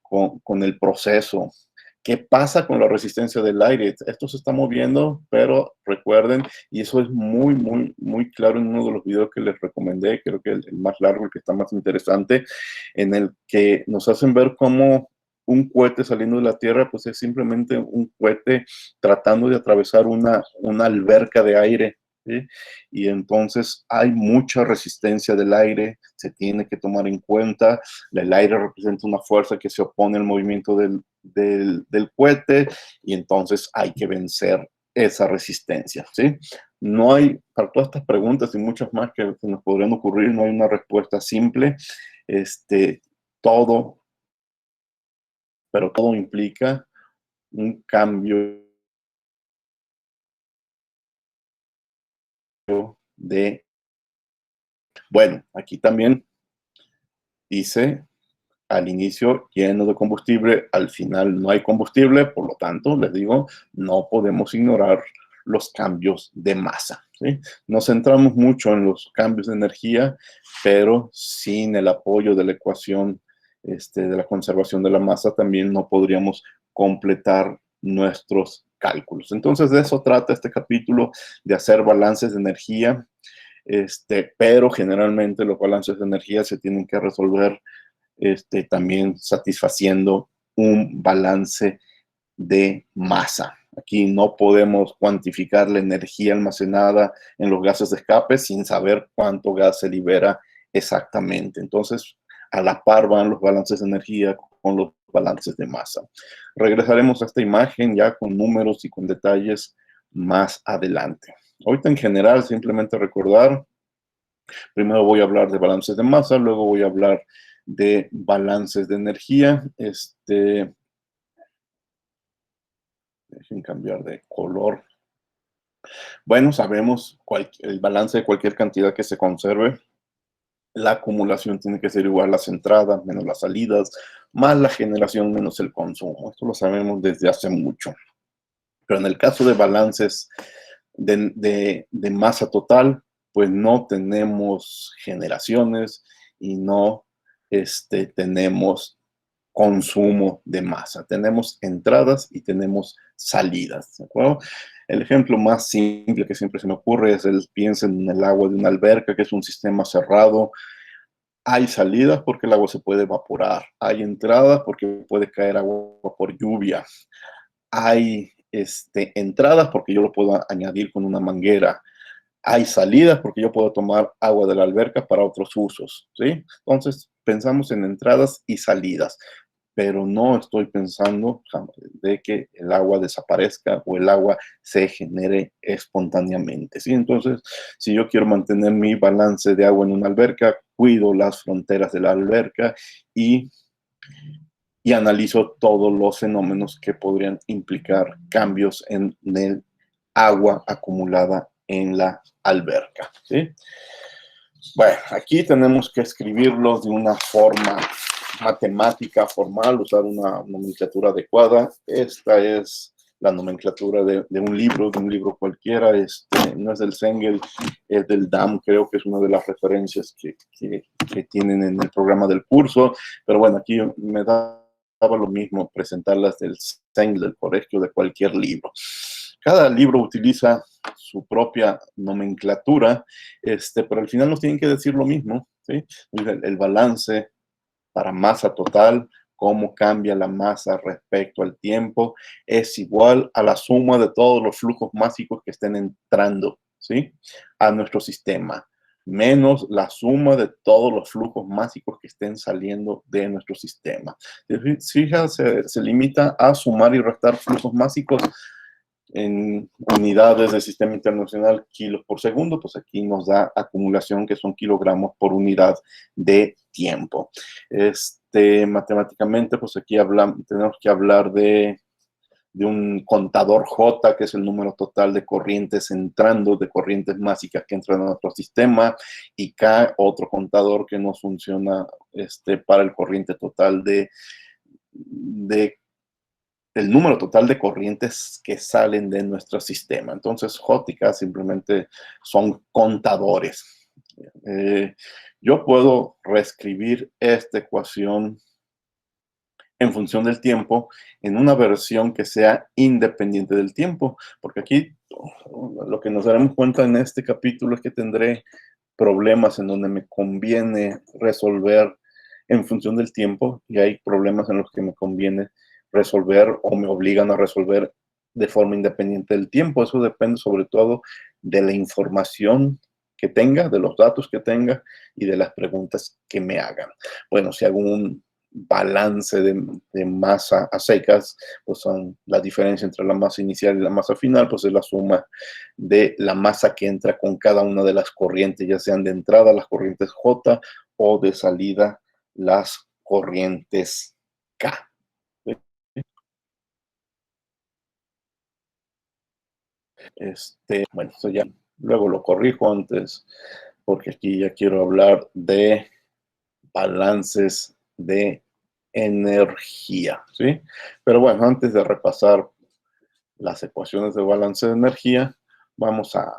con el proceso. ¿Qué pasa con la resistencia del aire? Esto se está moviendo, pero recuerden, y eso es muy, muy, muy claro en uno de los videos que les recomendé, creo que el más largo, el que está más interesante, en el que nos hacen ver cómo un cohete saliendo de la Tierra, pues es simplemente un cohete tratando de atravesar una alberca de aire, ¿sí? Y entonces hay mucha resistencia del aire, se tiene que tomar en cuenta. El aire representa una fuerza que se opone al movimiento del cohete, y entonces hay que vencer esa resistencia, ¿sí? No hay, para todas estas preguntas y muchas más que nos podrían ocurrir, no hay una respuesta simple. Todo, pero todo implica un cambio de... Bueno, aquí también dice, al inicio lleno de combustible, al final no hay combustible, por lo tanto, les digo, no podemos ignorar los cambios de masa, ¿sí? Nos centramos mucho en los cambios de energía, pero sin el apoyo de la ecuación de la conservación de la masa, también no podríamos completar nuestros cálculos. Entonces, de eso trata este capítulo, de hacer balances de energía, pero generalmente los balances de energía se tienen que resolver también satisfaciendo un balance de masa. Aquí no podemos cuantificar la energía almacenada en los gases de escape sin saber cuánto gas se libera exactamente. Entonces, a la par van los balances de energía con los balances de masa. Regresaremos a esta imagen ya con números y con detalles más adelante. Ahorita en general, simplemente recordar, primero voy a hablar de balances de masa, luego voy a hablar de balances de energía. Dejen cambiar de color. Bueno, sabemos el balance de cualquier cantidad que se conserve. La acumulación tiene que ser igual a las entradas menos las salidas, más la generación menos el consumo. Esto lo sabemos desde hace mucho. Pero en el caso de balances de masa total, pues no tenemos generaciones y no tenemos consumo de masa. Tenemos entradas y tenemos salidas, ¿de acuerdo? El ejemplo más simple que siempre se me ocurre es piensen en el agua de una alberca, que es un sistema cerrado. Hay salidas porque el agua se puede evaporar. Hay entradas porque puede caer agua por lluvia. Hay entradas porque yo lo puedo añadir con una manguera. Hay salidas porque yo puedo tomar agua de la alberca para otros usos, ¿sí? Entonces, pensamos en entradas y salidas, pero no estoy pensando de que el agua desaparezca o el agua se genere espontáneamente, ¿sí? Entonces, si yo quiero mantener mi balance de agua en una alberca, cuido las fronteras de la alberca y analizo todos los fenómenos que podrían implicar cambios en el agua acumulada en la alberca, ¿sí? Bueno, aquí tenemos que escribirlo de una forma matemática formal, usar una nomenclatura adecuada. Esta es la nomenclatura de un libro cualquiera. No es del Sengel, es del DAM, creo que es una de las referencias que tienen en el programa del curso. Pero bueno, aquí me daba lo mismo presentarlas del Sengel, del colegio, de cualquier libro. Cada libro utiliza su propia nomenclatura, pero al final nos tienen que decir lo mismo, ¿sí? El balance para masa total, cómo cambia la masa respecto al tiempo, es igual a la suma de todos los flujos másicos que estén entrando, ¿sí?, a nuestro sistema. menos la suma de todos los flujos másicos que estén saliendo de nuestro sistema. Fíjate, se limita a sumar y restar flujos másicos en unidades del sistema internacional, kilos por segundo, pues aquí nos da acumulación, que son kilogramos por unidad de tiempo. Matemáticamente, pues aquí tenemos que hablar de un contador J, que es el número total de corrientes entrando, de corrientes mágicas que entran a nuestro sistema, y K, otro contador que nos funciona para el corriente total el número total de corrientes que salen de nuestro sistema. Entonces, J y K simplemente son contadores. Yo puedo reescribir esta ecuación en función del tiempo en una versión que sea independiente del tiempo, porque aquí lo que nos daremos cuenta en este capítulo es que tendré problemas en donde me conviene resolver en función del tiempo, y hay problemas en los que me conviene resolver o me obligan a resolver de forma independiente del tiempo. Eso depende sobre todo de la información que tenga, de los datos que tenga y de las preguntas que me hagan. Bueno, si hago un balance de masa a secas, pues son la diferencia entre la masa inicial y la masa final, pues es la suma de la masa que entra con cada una de las corrientes, ya sean de entrada las corrientes J o de salida las corrientes K. Bueno, esto ya luego lo corrijo antes, porque aquí ya quiero hablar de balances de energía, ¿sí? Pero bueno, antes de repasar las ecuaciones de balance de energía, vamos a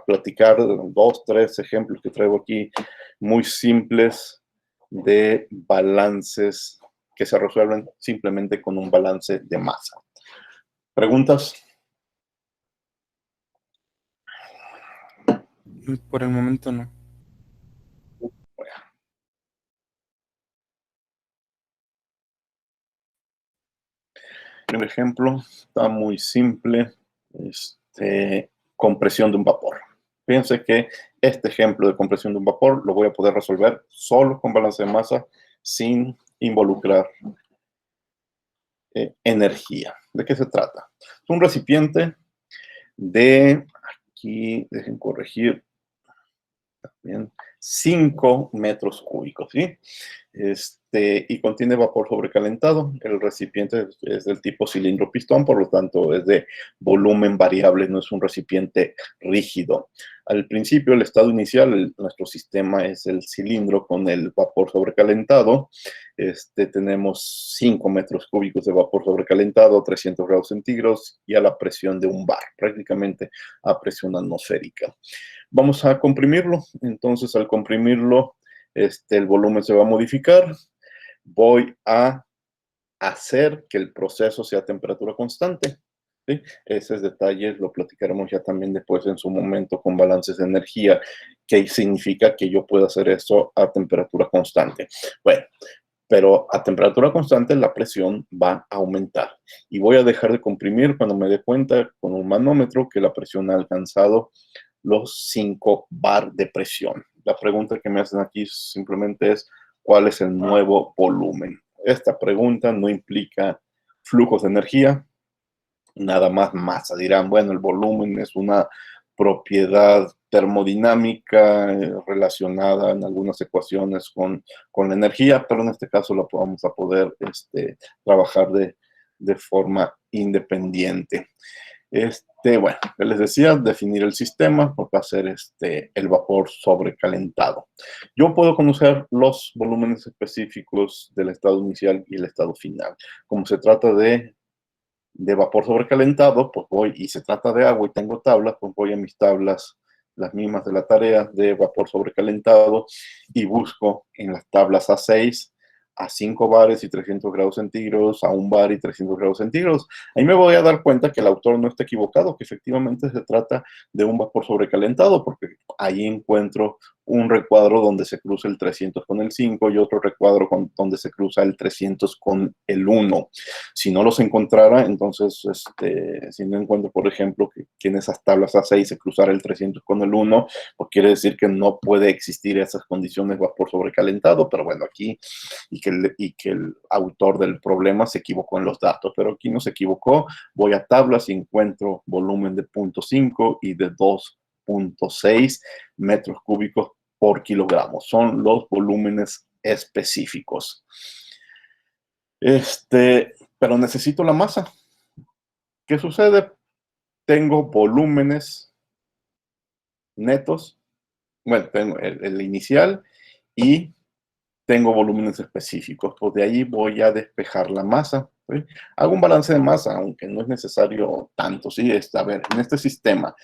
platicar 2, 3 ejemplos que traigo aquí muy simples de balances que se resuelven simplemente con un balance de masa. ¿Preguntas? Por el momento no. El ejemplo está muy simple, compresión de un vapor. Fíjense que este ejemplo de compresión de un vapor lo voy a poder resolver solo con balance de masa, sin involucrar energía. ¿De qué se trata? Es un recipiente de, aquí dejen corregir, también 5 metros cúbicos, ¿sí? Y contiene vapor sobrecalentado. El recipiente es del tipo cilindro-pistón, por lo tanto es de volumen variable, no es un recipiente rígido. Al principio, el estado inicial, nuestro sistema es el cilindro con el vapor sobrecalentado. Tenemos 5 metros cúbicos de vapor sobrecalentado, 300 grados centígrados y a la presión de un bar, prácticamente a presión atmosférica. Vamos a comprimirlo. Entonces, al comprimirlo, el volumen se va a modificar. Voy a hacer que el proceso sea a temperatura constante, ¿sí? Ese detalle lo platicaremos ya también después en su momento con balances de energía, que significa que yo puedo hacer eso a temperatura constante. Bueno, pero a temperatura constante la presión va a aumentar y voy a dejar de comprimir cuando me dé cuenta con un manómetro que la presión ha alcanzado los 5 bar de presión. La pregunta que me hacen aquí simplemente es, ¿cuál es el nuevo volumen? Esta pregunta no implica flujos de energía, nada más masa. Dirán, bueno, el volumen es una propiedad termodinámica relacionada en algunas ecuaciones con la energía, pero en este caso la vamos a poder trabajar de forma independiente. Bueno, les decía, definir el sistema, va a ser el vapor sobrecalentado. Yo puedo conocer los volúmenes específicos del estado inicial y el estado final. Como se trata de vapor sobrecalentado, pues voy, y se trata de agua y tengo tablas, pues voy a mis tablas, las mismas de la tarea de vapor sobrecalentado, y busco en las tablas A6, a 5 bares y 300 grados centígrados, a 1 bar y 300 grados centígrados. Ahí me voy a dar cuenta que el autor no está equivocado, que efectivamente se trata de un vapor sobrecalentado, porque ahí encuentro un recuadro donde se cruza el 300 con el 5 y otro recuadro donde se cruza el 300 con el 1. Si no los encontrara, entonces, si no encuentro, por ejemplo, que en esas tablas A6 se cruzara el 300 con el 1, pues quiere decir que no puede existir esas condiciones vapor sobrecalentado, pero bueno, aquí, y que el autor del problema se equivocó en los datos, pero aquí no se equivocó. Voy a tablas y encuentro volumen de 0.5 y de 2.6 metros cúbicos por kilogramo. Son los volúmenes específicos. Pero necesito la masa. ¿Qué sucede? Tengo volúmenes netos. Bueno, tengo el inicial y tengo volúmenes específicos. Pues de ahí voy a despejar la masa. ¿Sí? Hago un balance de masa, aunque no es necesario tanto. ¿Sí? A ver, en este sistema,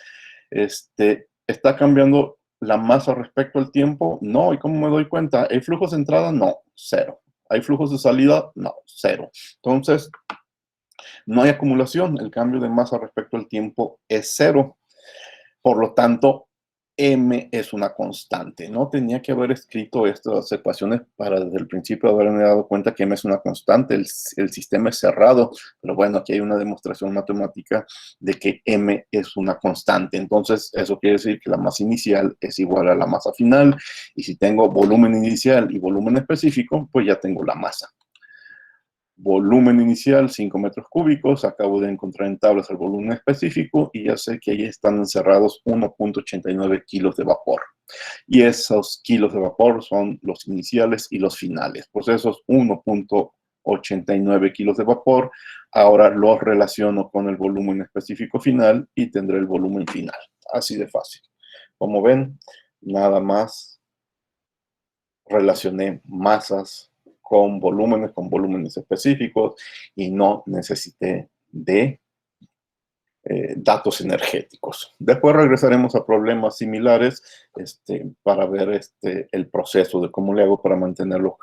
¿está cambiando la masa respecto al tiempo? No. ¿Y cómo me doy cuenta? ¿Hay flujos de entrada? No, 0. ¿Hay flujos de salida? No, 0. Entonces, no hay acumulación. El cambio de masa respecto al tiempo es 0. Por lo tanto, M es una constante. No tenía que haber escrito estas ecuaciones para desde el principio haberme dado cuenta que M es una constante. El sistema es cerrado, pero bueno, aquí hay una demostración matemática de que M es una constante. Entonces, eso quiere decir que la masa inicial es igual a la masa final. Y si tengo volumen inicial y volumen específico, pues ya tengo la masa. Volumen inicial, 5 metros cúbicos. Acabo de encontrar en tablas el volumen específico y ya sé que ahí están encerrados 1.89 kilos de vapor. Y esos kilos de vapor son los iniciales y los finales. Pues esos 1.89 kilos de vapor, ahora los relaciono con el volumen específico final y tendré el volumen final. Así de fácil. Como ven, nada más relacioné masas con volúmenes específicos y no necesité de datos energéticos. Después regresaremos a problemas similares para ver el proceso de cómo le hago para mantenerlo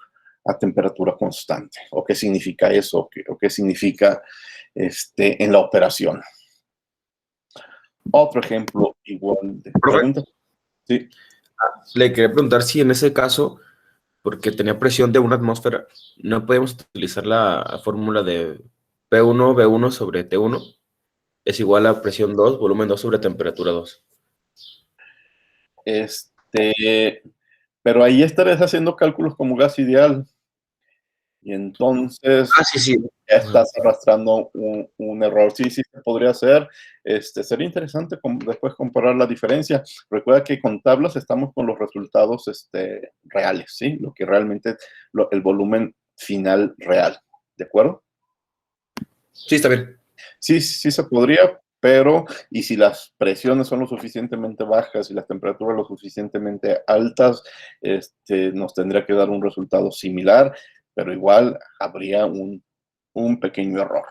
a temperatura constante, o qué significa eso, o qué significa en la operación. Otro ejemplo igual de preguntas. Sí. Le quería preguntar si en ese caso, porque tenía presión de una atmósfera, no podemos utilizar la fórmula de P1V1 sobre T1 es igual a presión 2, volumen 2 sobre temperatura 2. Pero ahí estarías haciendo cálculos como gas ideal. Y entonces Sí. Ya estás arrastrando un error. Sí, se podría hacer. Sería interesante después comparar la diferencia. Recuerda que con tablas estamos con los resultados reales, ¿sí? Lo que realmente, el volumen final real. ¿De acuerdo? Sí, está bien. Sí se podría, pero y si las presiones son lo suficientemente bajas y las temperaturas lo suficientemente altas, nos tendría que dar un resultado similar, pero igual habría un pequeño error.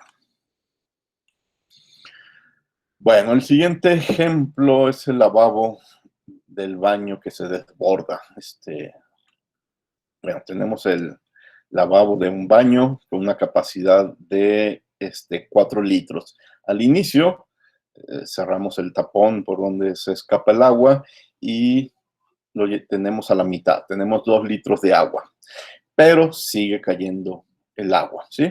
Bueno, el siguiente ejemplo es el lavabo del baño que se desborda. Bueno, tenemos el lavabo de un baño con una capacidad de 4 litros. Al inicio, cerramos el tapón por donde se escapa el agua y lo tenemos a la mitad. Tenemos 2 litros de agua, pero sigue cayendo el agua, ¿sí?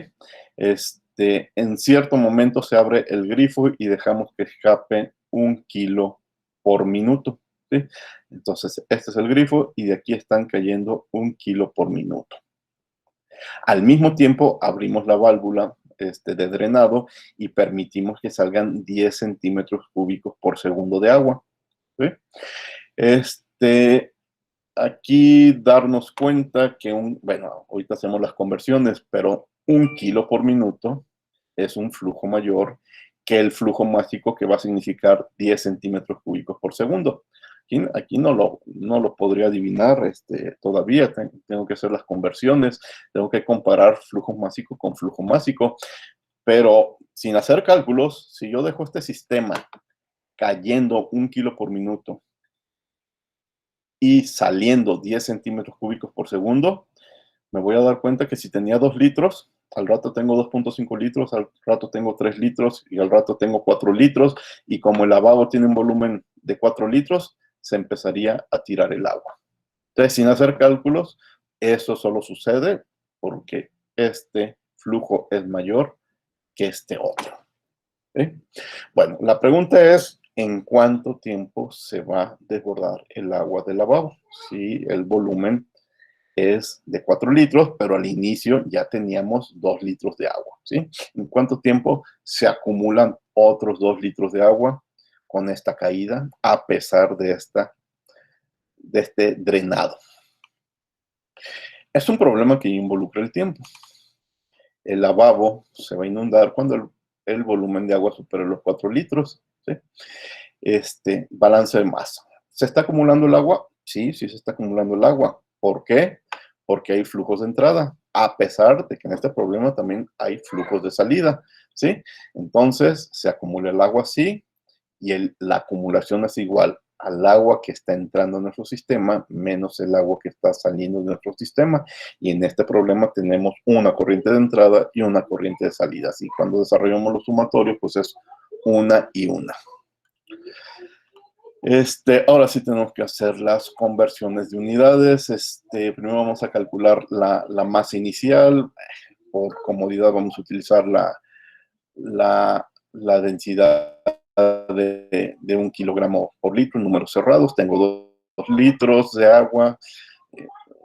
En cierto momento se abre el grifo y dejamos que escape 1 kilo por minuto, ¿sí? Entonces, este es el grifo y de aquí están cayendo 1 kilo por minuto. Al mismo tiempo, abrimos la válvula de drenado y permitimos que salgan 10 centímetros cúbicos por segundo de agua, ¿sí? Aquí darnos cuenta que bueno, ahorita hacemos las conversiones, pero 1 kilo por minuto es un flujo mayor que el flujo másico que va a significar 10 centímetros cúbicos por segundo. Aquí no lo podría adivinar todavía, tengo que hacer las conversiones, tengo que comparar flujo másico con flujo másico, pero sin hacer cálculos, si yo dejo este sistema cayendo 1 kilo por minuto y saliendo 10 centímetros cúbicos por segundo, me voy a dar cuenta que si tenía 2 litros, al rato tengo 2.5 litros, al rato tengo 3 litros y al rato tengo 4 litros. Y como el lavabo tiene un volumen de 4 litros, se empezaría a tirar el agua. Entonces, sin hacer cálculos, eso solo sucede porque este flujo es mayor que este otro. ¿Sí? Bueno, la pregunta es, ¿en cuánto tiempo se va a desbordar el agua del lavabo? Si el volumen es de 4 litros, pero al inicio ya teníamos 2 litros de agua, ¿sí? ¿En cuánto tiempo se acumulan otros 2 litros de agua con esta caída, a pesar de este drenado? Es un problema que involucra el tiempo. El lavabo se va a inundar cuando el volumen de agua supere los 4 litros, ¿sí? Balance de masa. ¿Se está acumulando el agua? Sí, sí se está acumulando el agua. ¿Por qué? Porque hay flujos de entrada, a pesar de que en este problema también hay flujos de salida, ¿sí? Entonces, se acumula el agua así, y la acumulación es igual al agua que está entrando en nuestro sistema menos el agua que está saliendo de nuestro sistema. Y en este problema tenemos una corriente de entrada y una corriente de salida. Así cuando desarrollamos los sumatorios, pues es una y una. Ahora sí tenemos que hacer las conversiones de unidades. Primero vamos a calcular la masa inicial. Por comodidad vamos a utilizar la densidad de 1 kilogramo por litro en números cerrados. Tengo 2 litros de agua.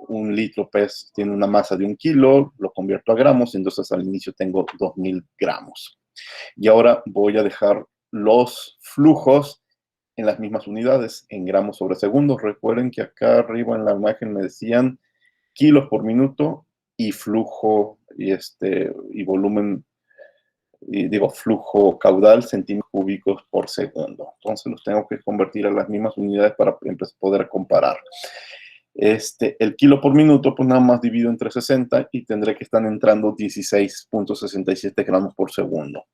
1 litro tiene una masa de 1 kilo. Lo convierto a gramos. Entonces al inicio tengo 2000 gramos. Y ahora voy a dejar los flujos en las mismas unidades, en gramos sobre segundo. Recuerden que acá arriba en la imagen me decían kilos por minuto y flujo y volumen, flujo caudal, centímetros cúbicos por segundo. Entonces los tengo que convertir a las mismas unidades para poder comparar. El kilo por minuto, pues nada más divido entre 60 y tendré que estar entrando 16.67 gramos por segundo.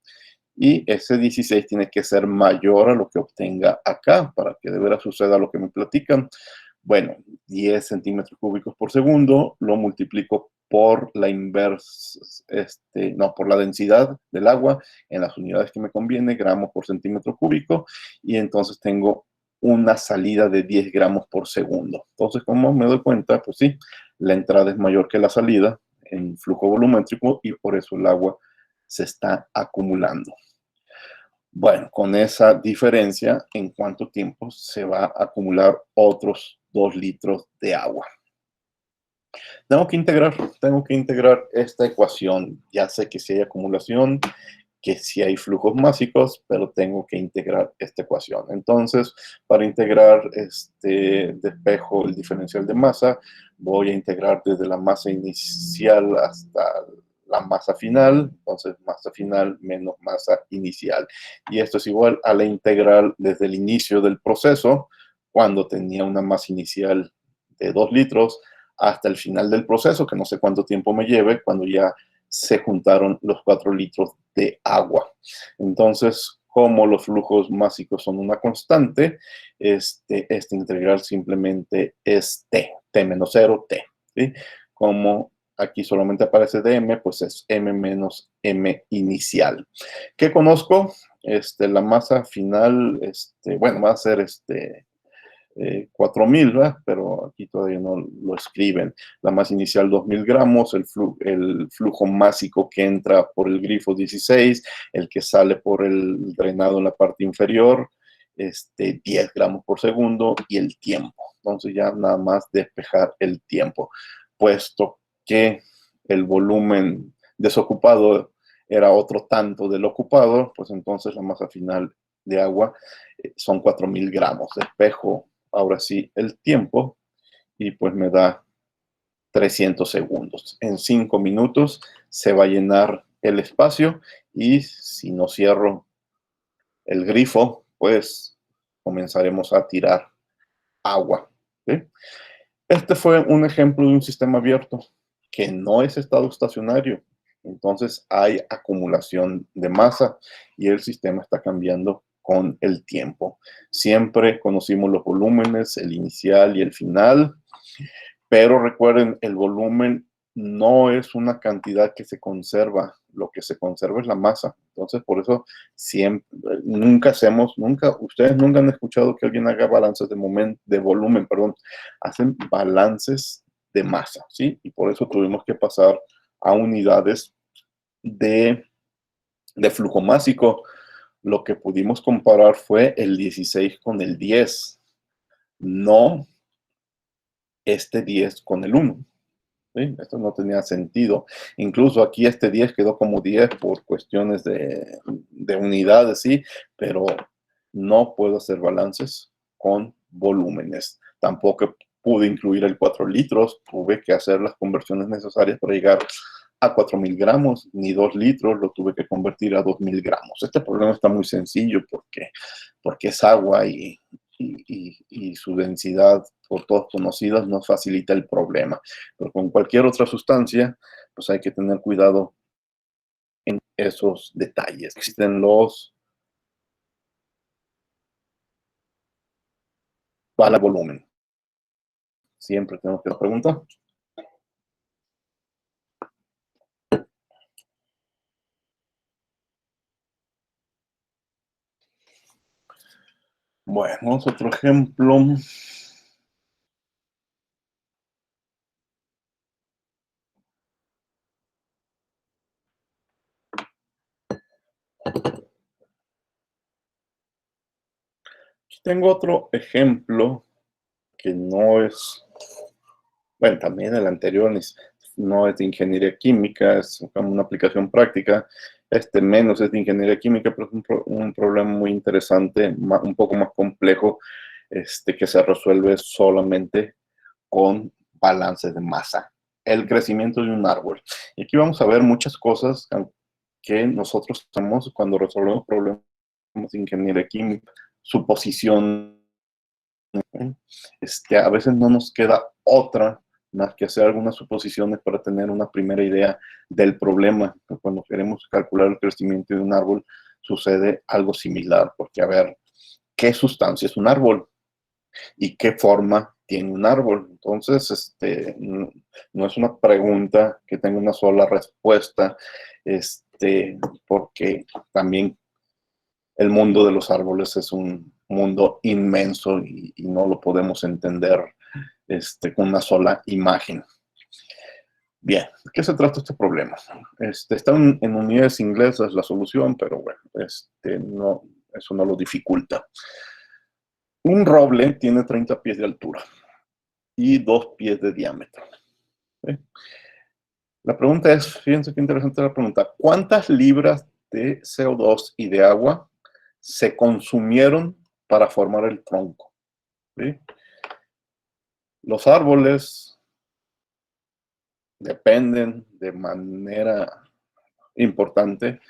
Y ese 16 tiene que ser mayor a lo que obtenga acá, para que de veras suceda lo que me platican. Bueno, 10 centímetros cúbicos por segundo, lo multiplico por la por la densidad del agua en las unidades que me conviene, gramos por centímetro cúbico, y entonces tengo una salida de 10 gramos por segundo. Entonces, como me doy cuenta, pues sí, la entrada es mayor que la salida en flujo volumétrico y por eso el agua se está acumulando. Bueno, con esa diferencia, ¿en cuánto tiempo se va a acumular otros 2 litros de agua? Tengo que integrar esta ecuación. Ya sé que si hay acumulación, que si hay flujos másicos, pero tengo que integrar esta ecuación. Entonces, para integrar despejo el diferencial de masa, voy a integrar desde la masa inicial hasta la masa final. Entonces, masa final menos masa inicial. Y esto es igual a la integral desde el inicio del proceso, cuando tenía una masa inicial de 2 litros, hasta el final del proceso, que no sé cuánto tiempo me lleve, cuando ya se juntaron los 4 litros de agua. Entonces, como los flujos másicos son una constante, este integral simplemente es t menos 0, t. ¿Sí? Como aquí solamente aparece dm, pues es m menos m inicial. ¿Qué conozco? La masa final, bueno, va a ser 4000, ¿verdad? Pero aquí todavía no lo escriben. La masa inicial 2000 gramos, el flujo másico que entra por el grifo 16, el que sale por el drenado en la parte inferior, 10 gramos por segundo, y el tiempo. Entonces ya nada más despejar el tiempo. Puesto que el volumen desocupado era otro tanto del ocupado, pues entonces la masa final de agua son 4000 gramos. Despejo ahora sí el tiempo y pues me da 300 segundos. En 5 minutos se va a llenar el espacio y si no cierro el grifo, pues comenzaremos a tirar agua. ¿Sí? Este fue un ejemplo de un sistema abierto que no es estado estacionario. Entonces hay acumulación de masa y el sistema está cambiando con el tiempo. Siempre conocimos los volúmenes, el inicial y el final, pero recuerden, el volumen no es una cantidad que se conserva lo que se conserva es la masa. Entonces, por eso siempre, ustedes nunca han escuchado que alguien haga balances de volumen, perdón, hacen balances de masa, ¿sí? Y por eso tuvimos que pasar a unidades de flujo másico. Lo que pudimos comparar fue el 16 con el 10, no este 10 con el 1. ¿Sí? Esto no tenía sentido. Incluso aquí este 10 quedó como 10 por cuestiones de unidades, sí, pero no puedo hacer balances con volúmenes. Tampoco pude incluir el 4 litros, tuve que hacer las conversiones necesarias para llegar a 4.000 gramos, ni 2 litros, lo tuve que convertir a 2.000 gramos. Este problema está muy sencillo porque es agua y su densidad por todos conocidas nos facilita el problema. Pero con cualquier otra sustancia, pues hay que tener cuidado en esos detalles. Existen los para volumen. Siempre tenemos que preguntar. Bueno, otro ejemplo. Tengo otro ejemplo que no es, bueno, también el anterior no es de ingeniería química, es como una aplicación práctica. Este menos es de ingeniería química, pero es un problema muy interesante, un poco más complejo, que se resuelve solamente con balances de masa. El crecimiento de un árbol. Y aquí vamos a ver muchas cosas que nosotros hacemos cuando resolvemos problemas de ingeniería química. Suposición. A veces no nos queda otra más que hacer algunas suposiciones para tener una primera idea del problema. Cuando queremos calcular el crecimiento de un árbol, sucede algo similar, porque a ver, ¿qué sustancia es un árbol? ¿Y qué forma tiene un árbol? Entonces, no es una pregunta que tenga una sola respuesta, porque también el mundo de los árboles es un mundo inmenso y no lo podemos entender con una sola imagen. Bien, ¿de qué se trata este problema? Está en unidades inglesas la solución, pero bueno, no, eso no lo dificulta. Un roble tiene 30 pies de altura y 2 pies de diámetro. ¿Sí? La pregunta es, fíjense qué interesante la pregunta, ¿cuántas libras de CO2 y de agua se consumieron para formar el tronco? ¿Sí? Los árboles dependen de manera importante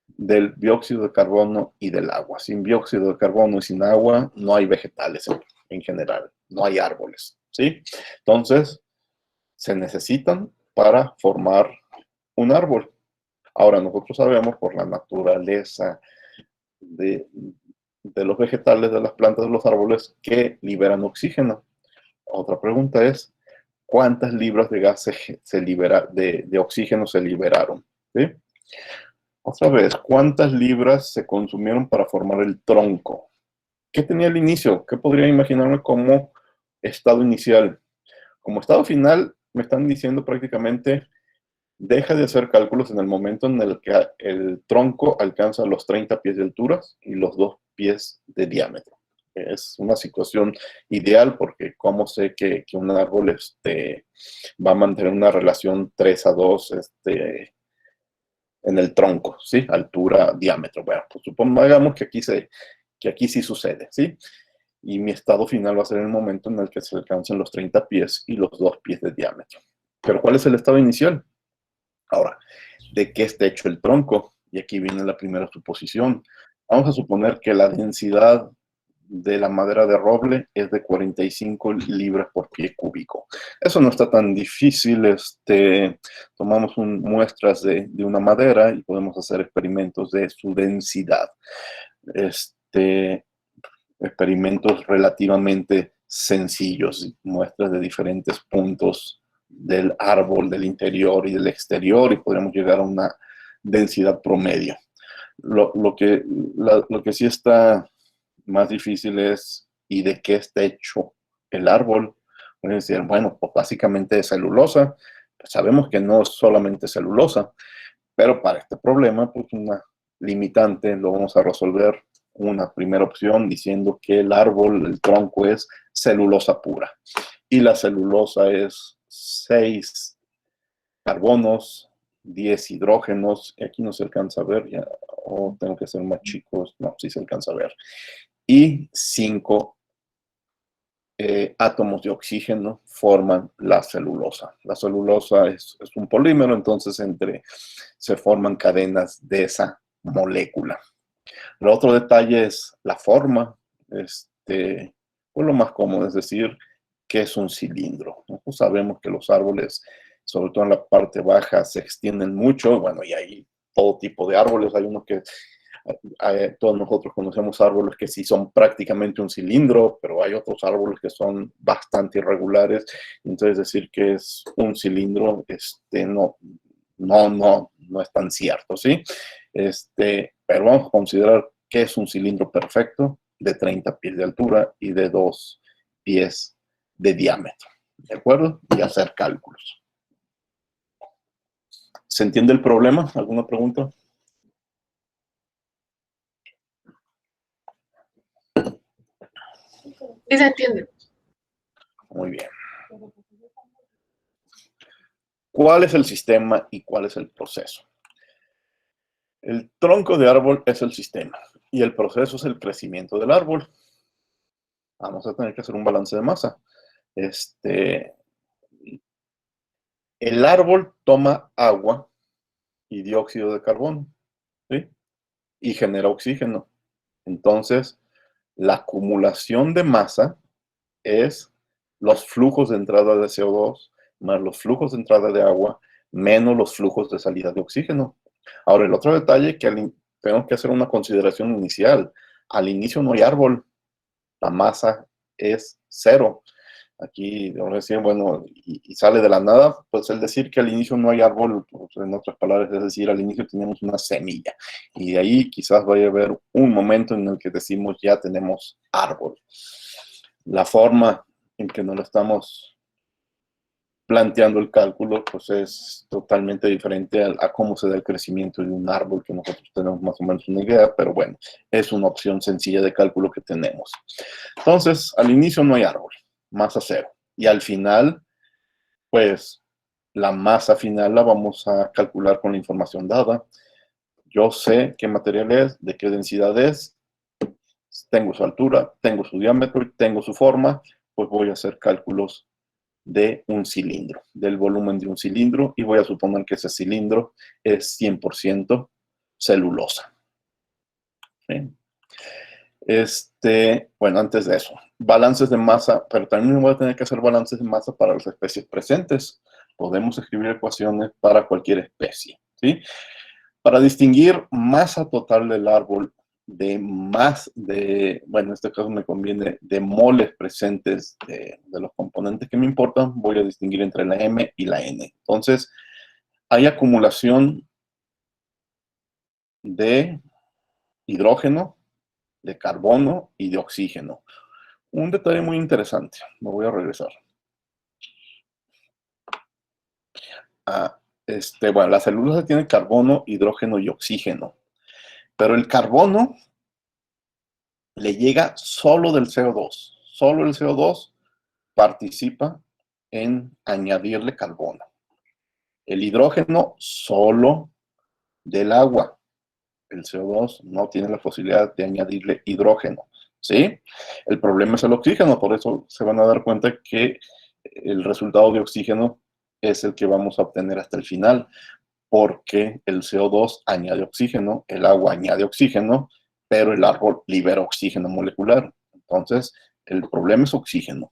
del dióxido de carbono y del agua. Sin dióxido de carbono y sin agua no hay vegetales en general, no hay árboles, ¿sí? Entonces, se necesitan para formar un árbol. Ahora, nosotros sabemos por la naturaleza de los vegetales, de las plantas, de los árboles, que liberan oxígeno. Otra pregunta es, ¿cuántas libras de gas de oxígeno se liberaron? ¿Sí? Otra vez, ¿cuántas libras se consumieron para formar el tronco? ¿Qué tenía el inicio? ¿Qué podría imaginarme como estado inicial? Como estado final, me están diciendo prácticamente, deja de hacer cálculos en el momento en el que el tronco alcanza los 30 pies de altura y los 2 pies de diámetro. Es una situación ideal porque como sé que un árbol va a mantener una relación 3:2 en el tronco, ¿sí? Altura, diámetro. Bueno, pues supongamos que aquí sí sucede, ¿sí? Y mi estado final va a ser el momento en el que se alcancen los 30 pies y los 2 pies de diámetro. Pero ¿cuál es el estado inicial? Ahora, ¿de qué está hecho el tronco? Y aquí viene la primera suposición. Vamos a suponer que la densidad de la madera de roble es de 45 libras por pie cúbico. Eso no está tan difícil. Tomamos muestras de una madera y podemos hacer experimentos de su densidad. Experimentos relativamente sencillos, muestras de diferentes puntos del árbol, del interior y del exterior, y podríamos llegar a una densidad promedio. Lo que sí está más difícil es, ¿y de qué está hecho el árbol? Es decir, bueno, pues básicamente de celulosa. Pues sabemos que no es solamente celulosa, pero para este problema, pues una limitante lo vamos a resolver una primera opción diciendo que el árbol, el tronco, es celulosa pura. Y la celulosa es 6 carbonos, 10 hidrógenos, y aquí no se alcanza a ver, ya, o tengo que ser más chicos, no, sí se alcanza a ver, y 5 átomos de oxígeno forman la celulosa. La celulosa es un polímero, entonces se forman cadenas de esa molécula. El otro detalle es la forma, pues lo más común, es decir, que es un cilindro. Nosotros sabemos que los árboles, sobre todo en la parte baja, se extienden mucho, bueno, y hay todo tipo de árboles, hay unos que todos nosotros conocemos árboles que sí son prácticamente un cilindro, pero hay otros árboles que son bastante irregulares. Entonces decir que es un cilindro, no es tan cierto, ¿sí? Pero vamos a considerar que es un cilindro perfecto de 30 pies de altura y de 2 pies de diámetro, ¿de acuerdo? Y hacer cálculos. ¿Se entiende el problema? ¿Alguna pregunta? Sí se entiende. Muy bien. ¿Cuál es el sistema y cuál es el proceso? El tronco de árbol es el sistema y el proceso es el crecimiento del árbol. Vamos a tener que hacer un balance de masa. El árbol toma agua y dióxido de carbono, ¿sí? Y genera oxígeno. Entonces, la acumulación de masa es los flujos de entrada de CO2 más los flujos de entrada de agua menos los flujos de salida de oxígeno. Ahora, el otro detalle que tengo que hacer una consideración inicial. Al inicio no hay árbol, la masa es 0. Aquí, decir, bueno, y sale de la nada, pues el decir que al inicio no hay árbol, pues en otras palabras, es decir, al inicio tenemos una semilla. Y de ahí quizás vaya a haber un momento en el que decimos ya tenemos árbol. La forma en que nos lo estamos planteando el cálculo, pues es totalmente diferente a cómo se da el crecimiento de un árbol, que nosotros tenemos más o menos una idea, pero bueno, es una opción sencilla de cálculo que tenemos. Entonces, al inicio no hay árbol, masa 0. Y al final, pues, la masa final la vamos a calcular con la información dada. Yo sé qué material es, de qué densidad es, tengo su altura, tengo su diámetro y tengo su forma, pues voy a hacer cálculos de un cilindro, del volumen de un cilindro, y voy a suponer que ese cilindro es 100% celulosa. ¿Sí? Bueno, antes de eso, balances de masa, pero también voy a tener que hacer balances de masa para las especies presentes. Podemos escribir ecuaciones para cualquier especie, ¿sí? Para distinguir masa total del árbol bueno, en este caso me conviene de moles presentes de los componentes que me importan, voy a distinguir entre la M y la N. Entonces, hay acumulación de hidrógeno, de carbono y de oxígeno. Un detalle muy interesante, me voy a regresar. Bueno, la celulosa tiene carbono, hidrógeno y oxígeno, pero el carbono le llega solo del CO2. Solo el CO2 participa en añadirle carbono. El hidrógeno solo del agua. El CO2 no tiene la posibilidad de añadirle hidrógeno, ¿sí? El problema es el oxígeno, por eso se van a dar cuenta que el resultado de oxígeno es el que vamos a obtener hasta el final, porque el CO2 añade oxígeno, el agua añade oxígeno, pero el árbol libera oxígeno molecular. Entonces, el problema es oxígeno.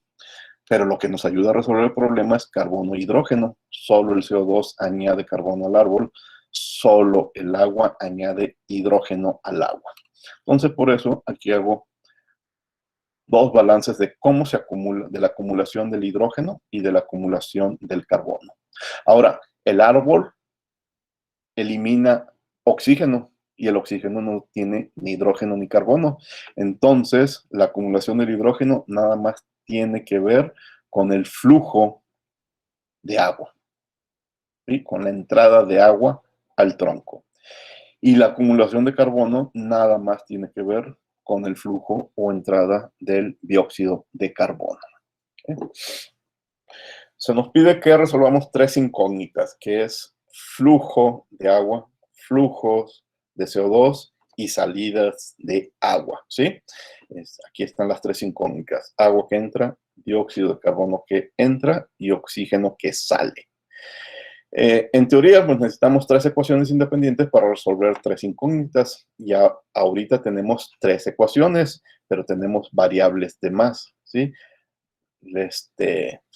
Pero lo que nos ayuda a resolver el problema es carbono e hidrógeno. Solo el CO2 añade carbono al árbol, solo el agua añade hidrógeno al agua. Entonces, por eso aquí hago dos balances de cómo se acumula, de la acumulación del hidrógeno y de la acumulación del carbono. Ahora, el árbol elimina oxígeno, y el oxígeno no tiene ni hidrógeno ni carbono. Entonces, la acumulación del hidrógeno nada más tiene que ver con el flujo de agua, ¿sí? Con la entrada de agua al tronco. Y la acumulación de carbono nada más tiene que ver con el flujo o entrada del dióxido de carbono. ¿Okay? Se nos pide que resolvamos tres incógnitas, que es flujo de agua, flujos de CO2 y salidas de agua, ¿sí? Aquí están las tres incógnitas: agua que entra, dióxido de carbono que entra y oxígeno que sale. En teoría, pues necesitamos tres ecuaciones independientes para resolver tres incógnitas. Ya ahorita tenemos tres ecuaciones, pero tenemos variables de más, ¿sí?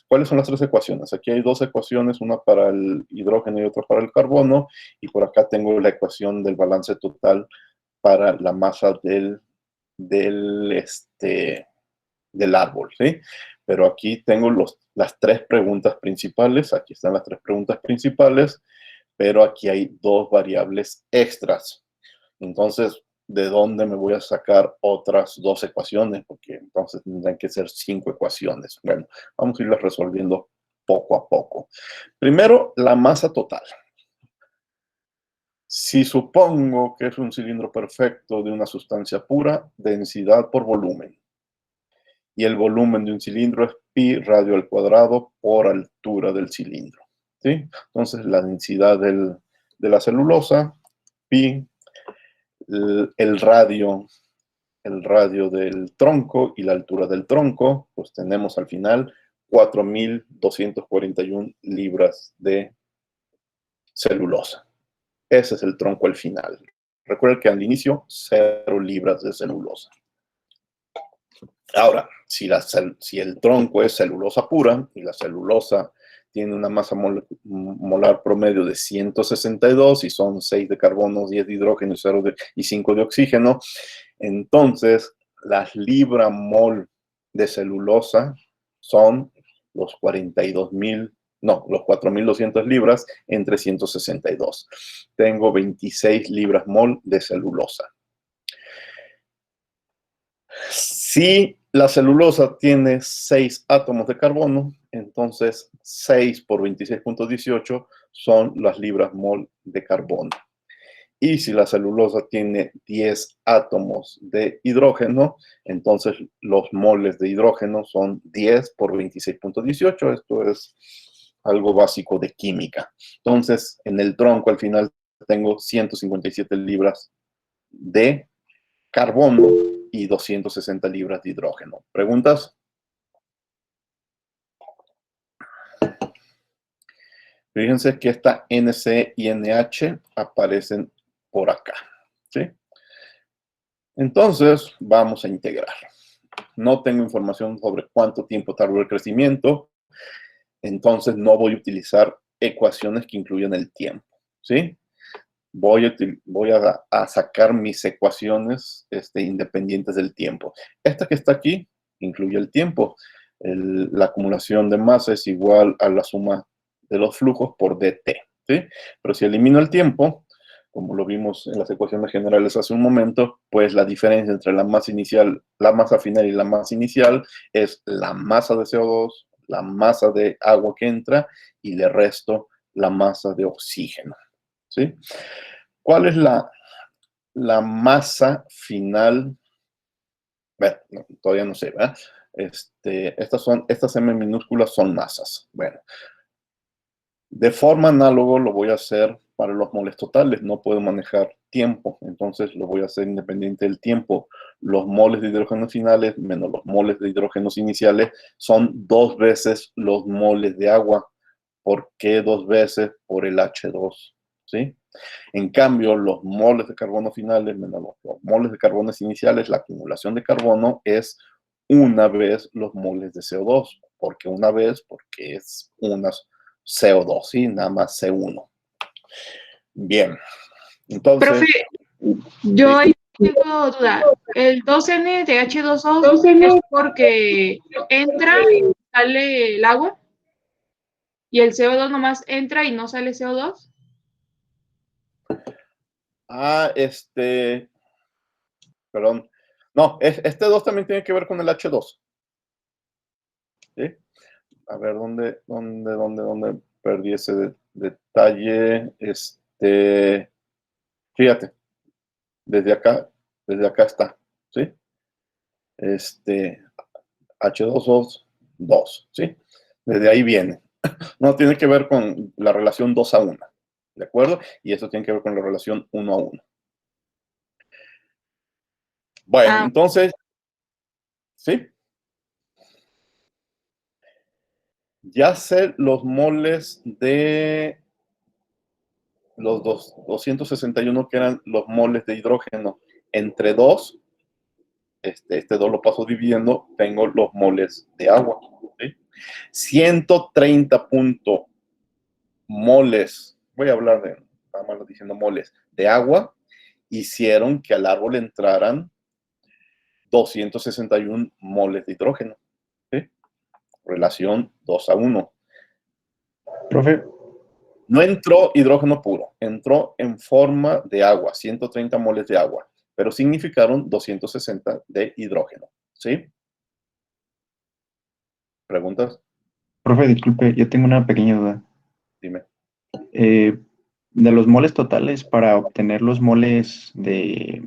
¿Cuáles son las tres ecuaciones? Aquí hay dos ecuaciones, una para el hidrógeno y otra para el carbono, y por acá tengo la ecuación del balance total para la masa del árbol, ¿sí? Pero aquí tengo las tres preguntas principales, aquí están las tres preguntas principales, pero aquí hay dos variables extras. Entonces, ¿de dónde me voy a sacar otras dos ecuaciones? Porque entonces tendrán que ser 5 ecuaciones. Bueno, vamos a irlas resolviendo poco a poco. Primero, la masa total. Si supongo que es un cilindro perfecto de una sustancia pura, densidad por volumen. Y el volumen de un cilindro es pi radio al cuadrado por altura del cilindro, ¿sí? Entonces, la densidad de la celulosa, pi, el radio del tronco y la altura del tronco, pues tenemos al final 4.241 libras de celulosa. Ese es el tronco al final. Recuerden que al inicio, 0 libras de celulosa. Ahora, si el tronco es celulosa pura y la celulosa tiene una masa molar promedio de 162 y son 6 de carbono, 10 de hidrógeno y 5 de oxígeno, entonces las libras mol de celulosa son los 4.200 libras entre 162. Tengo 26 libras mol de celulosa. Si la celulosa tiene 6 átomos de carbono, entonces 6 por 26.18 son las libras mol de carbono. Y si la celulosa tiene 10 átomos de hidrógeno, entonces los moles de hidrógeno son 10 por 26.18. Esto es algo básico de química. Entonces, en el tronco al final tengo 157 libras de carbono y 260 libras de hidrógeno. ¿Preguntas? Fíjense que esta NC y NH aparecen por acá, ¿sí? Entonces, vamos a integrar. No tengo información sobre cuánto tiempo tardó el crecimiento, entonces no voy a utilizar ecuaciones que incluyan el tiempo, ¿sí? Voy a sacar mis ecuaciones independientes del tiempo. Esta que está aquí incluye el tiempo. La acumulación de masa es igual a la suma de los flujos por dt, ¿sí? Pero si elimino el tiempo, como lo vimos en las ecuaciones generales hace un momento, pues la diferencia entre la masa inicial, la masa final y la masa inicial es la masa de CO2, la masa de agua que entra y le resto la masa de oxígeno, ¿sí? ¿Cuál es la masa final? Bueno, no, todavía no sé, ¿verdad? Estas M minúsculas son masas. Bueno, de forma análoga lo voy a hacer para los moles totales. No puedo manejar tiempo, entonces lo voy a hacer independiente del tiempo. Los moles de hidrógeno finales menos los moles de hidrógenos iniciales son 2 veces los moles de agua. ¿Por qué 2 veces? Por el H2, ¿sí? En cambio, los moles de carbono finales menos los moles de carbono iniciales, la acumulación de carbono es 1 vez los moles de CO2. ¿Por qué 1 vez? Porque es una CO2, ¿sí? Nada más C1. Bien. Entonces... Profe, yo ahí tengo duda. El 2N de H2O es porque entra y sale el agua y el CO2 nomás entra y no sale CO2. Perdón. No, este 2 también tiene que ver con el H2. ¿Sí? A ver, ¿dónde perdí ese detalle? Fíjate, desde acá está, ¿sí? H2O2, ¿sí? Desde ahí viene. No tiene que ver con la relación 2:1, ¿de acuerdo? Y eso tiene que ver con la relación 1:1. Bueno, entonces, ¿sí? Ya sé los moles de los 261 que eran los moles de hidrógeno. Entre 2, este 2 lo paso dividiendo, tengo los moles de agua. ¿Sí? 130 moles, voy a hablar de, estamos diciendo moles, de agua, hicieron que al árbol entraran 261 moles de hidrógeno. ¿Sí? Relación 2:1. Profe, No entró hidrógeno puro, entró en forma de agua, 130 moles de agua, pero significaron 260 de hidrógeno. ¿Sí? ¿Preguntas? profe, disculpe, yo tengo una pequeña duda. Dime. De los moles totales, para obtener los moles de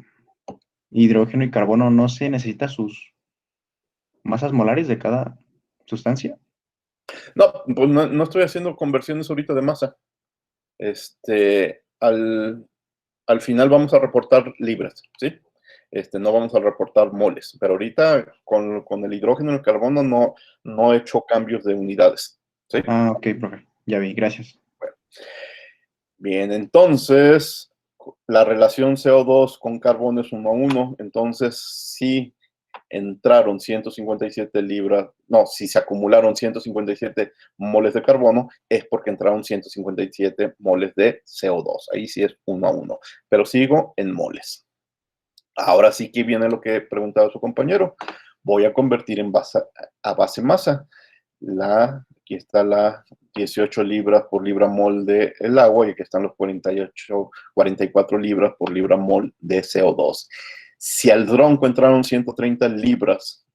hidrógeno y carbono, ¿no se necesita sus masas molares de cada sustancia? No, pues no estoy haciendo conversiones ahorita de masa. Al final vamos a reportar libras, ¿sí? No vamos a reportar moles, pero ahorita con el hidrógeno y el carbono no he hecho cambios de unidades, ¿sí? Ah, ok, profe, ya vi, gracias. Bueno. Bien, entonces la relación CO2 con carbono es 1:1, entonces sí entraron 157 libras, no, si se acumularon 157 moles de carbono, es porque entraron 157 moles de CO2. Ahí sí es 1:1, pero sigo en moles. Ahora sí que viene lo que preguntaba su compañero. Voy a convertir a base masa. Aquí está la 18 libras por libra mol de el agua y aquí están los 44 libras por libra mol de CO2. Si al tronco entraron 130 libras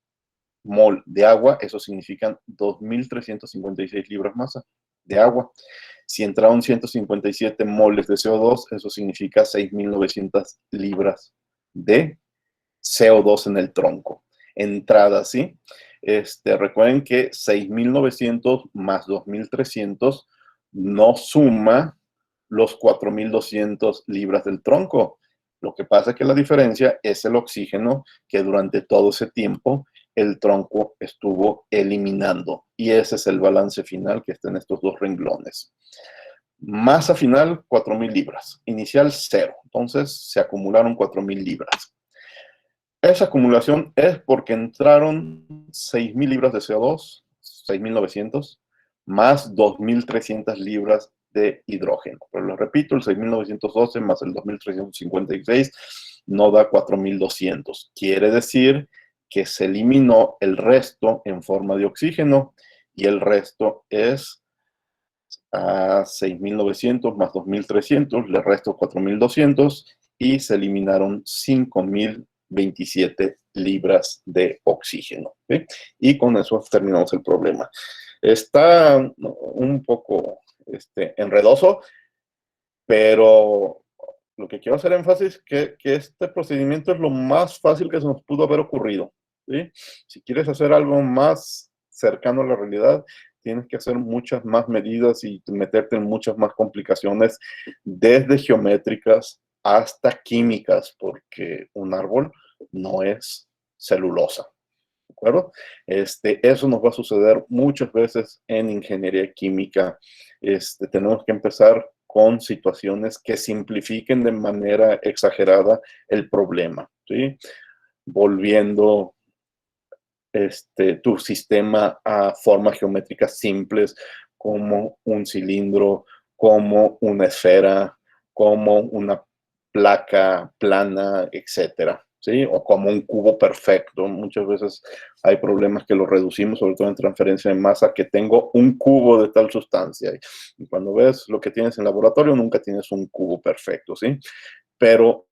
mol de agua, eso significan 2.356 libras masa de agua. Si entraron 157 moles de CO2, eso significa 6.900 libras de CO2 en el tronco. Entrada, ¿sí? Recuerden que 6.900 más 2.300 no suma los 4.200 libras del tronco. Lo que pasa es que la diferencia es el oxígeno que durante todo ese tiempo el tronco estuvo eliminando. Y ese es el balance final que está en estos dos renglones. Masa final, 4.000 libras. Inicial, 0. Entonces, se acumularon 4.000 libras. Esa acumulación es porque entraron 6.000 libras de CO2, 6.900, más 2.300 libras de hidrógeno. Pero lo repito, el 6.912 más el 2.356 no da 4.200. Quiere decir que se eliminó el resto en forma de oxígeno y el resto es a 6.900 más 2.300, le resto 4.200 y se eliminaron 5.027 libras de oxígeno. ¿Sí? Y con eso terminamos el problema. Está un poco enredoso, pero lo que quiero hacer énfasis es que este procedimiento es lo más fácil que se nos pudo haber ocurrido. ¿Sí? Si quieres hacer algo más cercano a la realidad, tienes que hacer muchas más medidas y meterte en muchas más complicaciones, desde geométricas hasta químicas, porque un árbol no es celulosa. ¿De acuerdo? Eso nos va a suceder muchas veces en ingeniería química. Tenemos que empezar con situaciones que simplifiquen de manera exagerada el problema, ¿sí? Volviendo tu sistema a formas geométricas simples, como un cilindro, como una esfera, como una placa plana, etcétera, ¿sí? O como un cubo perfecto. Muchas veces hay problemas que lo reducimos, sobre todo en transferencia de masa, que tengo un cubo de tal sustancia. Y cuando ves lo que tienes en laboratorio, nunca tienes un cubo perfecto, ¿sí? pero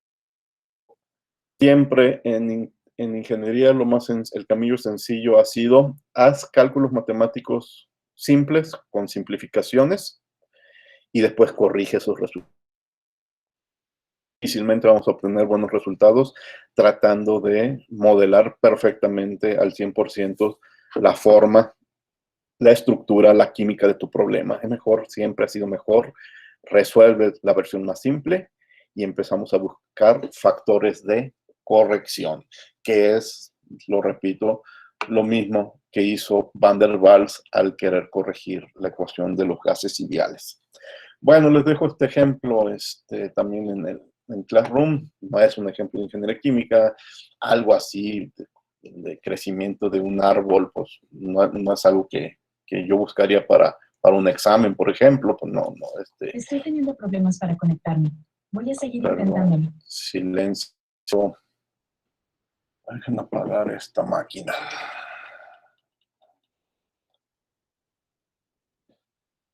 siempre en ingeniería el camino sencillo ha sido: haz cálculos matemáticos simples con simplificaciones y después corrige esos resultados. Difícilmente vamos a obtener buenos resultados tratando de modelar perfectamente al 100% la forma, la estructura, la química de tu problema. Es mejor, siempre ha sido mejor, resuelve la versión más simple y empezamos a buscar factores de corrección, que es, lo repito, lo mismo que hizo Van der Waals al querer corregir la ecuación de los gases ideales. Bueno, les dejo este ejemplo también en Classroom. No es un ejemplo de ingeniería química, algo así de crecimiento de un árbol, pues no es algo que yo buscaría para un examen, por ejemplo. Pues no. Estoy teniendo problemas para conectarme. Voy a seguir intentándolo. Silencio. Dejen apagar esta máquina.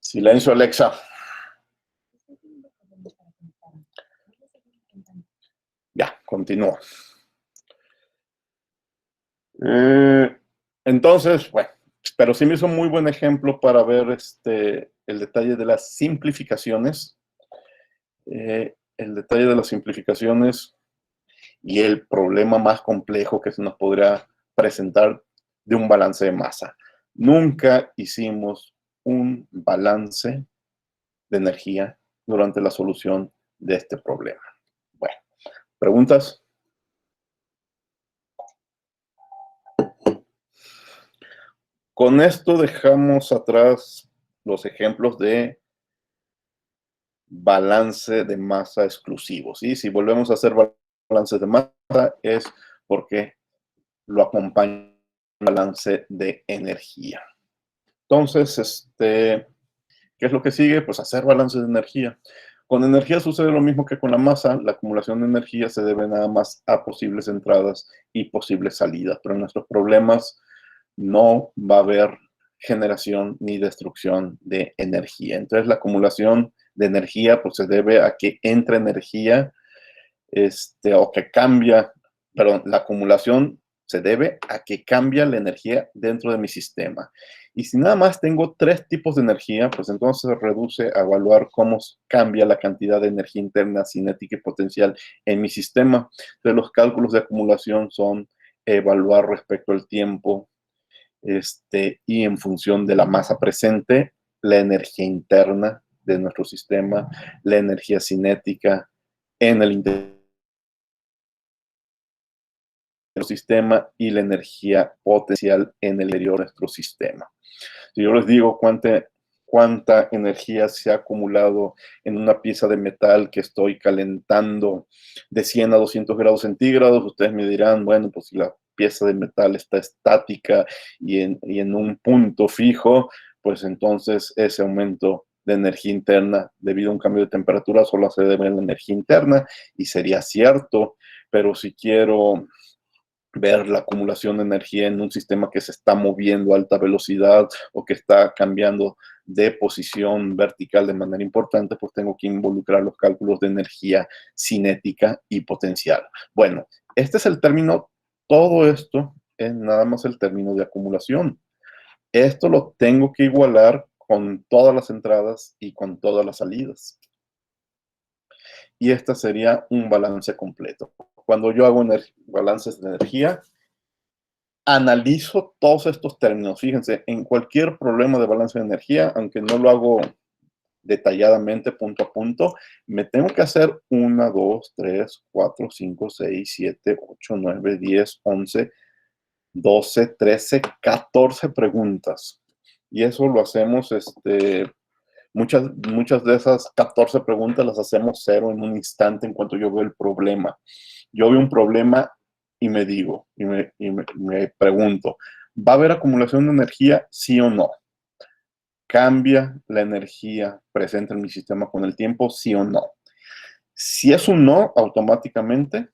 Silencio, Alexa. Ya, continúo. Entonces, bueno, pero sí me hizo muy buen ejemplo para ver el detalle de las simplificaciones. El detalle de las simplificaciones y el problema más complejo que se nos podría presentar de un balance de masa. Nunca hicimos un balance de energía durante la solución de este problema. Bueno, ¿preguntas? Con esto dejamos atrás los ejemplos de balance de masa exclusivo, ¿sí? Si volvemos a hacer balance de masa es porque lo acompaña un balance de energía. Entonces, ¿qué es lo que sigue? Pues hacer balance de energía. Con energía sucede lo mismo que con la masa. La acumulación de energía se debe nada más a posibles entradas y posibles salidas, pero en nuestros problemas no va a haber generación ni destrucción de energía. Entonces, la acumulación de energía pues se debe a que entra energía o que cambia, perdón, la acumulación se debe a que cambia la energía dentro de mi sistema. Y si nada más tengo 3 tipos de energía, pues entonces se reduce a evaluar cómo cambia la cantidad de energía interna, cinética y potencial en mi sistema. Entonces, los cálculos de acumulación son evaluar respecto al tiempo y en función de la masa presente, la energía interna de nuestro sistema, la energía cinética en el interior del sistema y la energía potencial en el interior de nuestro sistema. Si yo les digo cuánta energía se ha acumulado en una pieza de metal que estoy calentando de 100 a 200 grados centígrados, ustedes me dirán, bueno, pues si la pieza de metal está estática y en un punto fijo, pues entonces ese aumento de energía interna debido a un cambio de temperatura solo se debe a la energía interna, y sería cierto, pero si quiero ver la acumulación de energía en un sistema que se está moviendo a alta velocidad o que está cambiando de posición vertical de manera importante, pues tengo que involucrar los cálculos de energía cinética y potencial. Bueno, este es el término, todo esto es nada más el término de acumulación. Esto lo tengo que igualar con todas las entradas y con todas las salidas. Y este sería un balance completo. Cuando yo hago balances de energía, analizo todos estos términos. Fíjense, en cualquier problema de balance de energía, aunque no lo hago detalladamente, punto a punto, me tengo que hacer 1, 2, 3, 4, 5, 6, 7, 8, 9, 10, 11, 12, 13, 14 preguntas. Y eso lo hacemos, muchas de esas 14 preguntas las hacemos cero en un instante en cuanto yo veo el problema. Yo veo un problema y me digo, me pregunto, ¿va a haber acumulación de energía, sí o no? ¿Cambia la energía presente en mi sistema con el tiempo, sí o no? Si es un no, automáticamente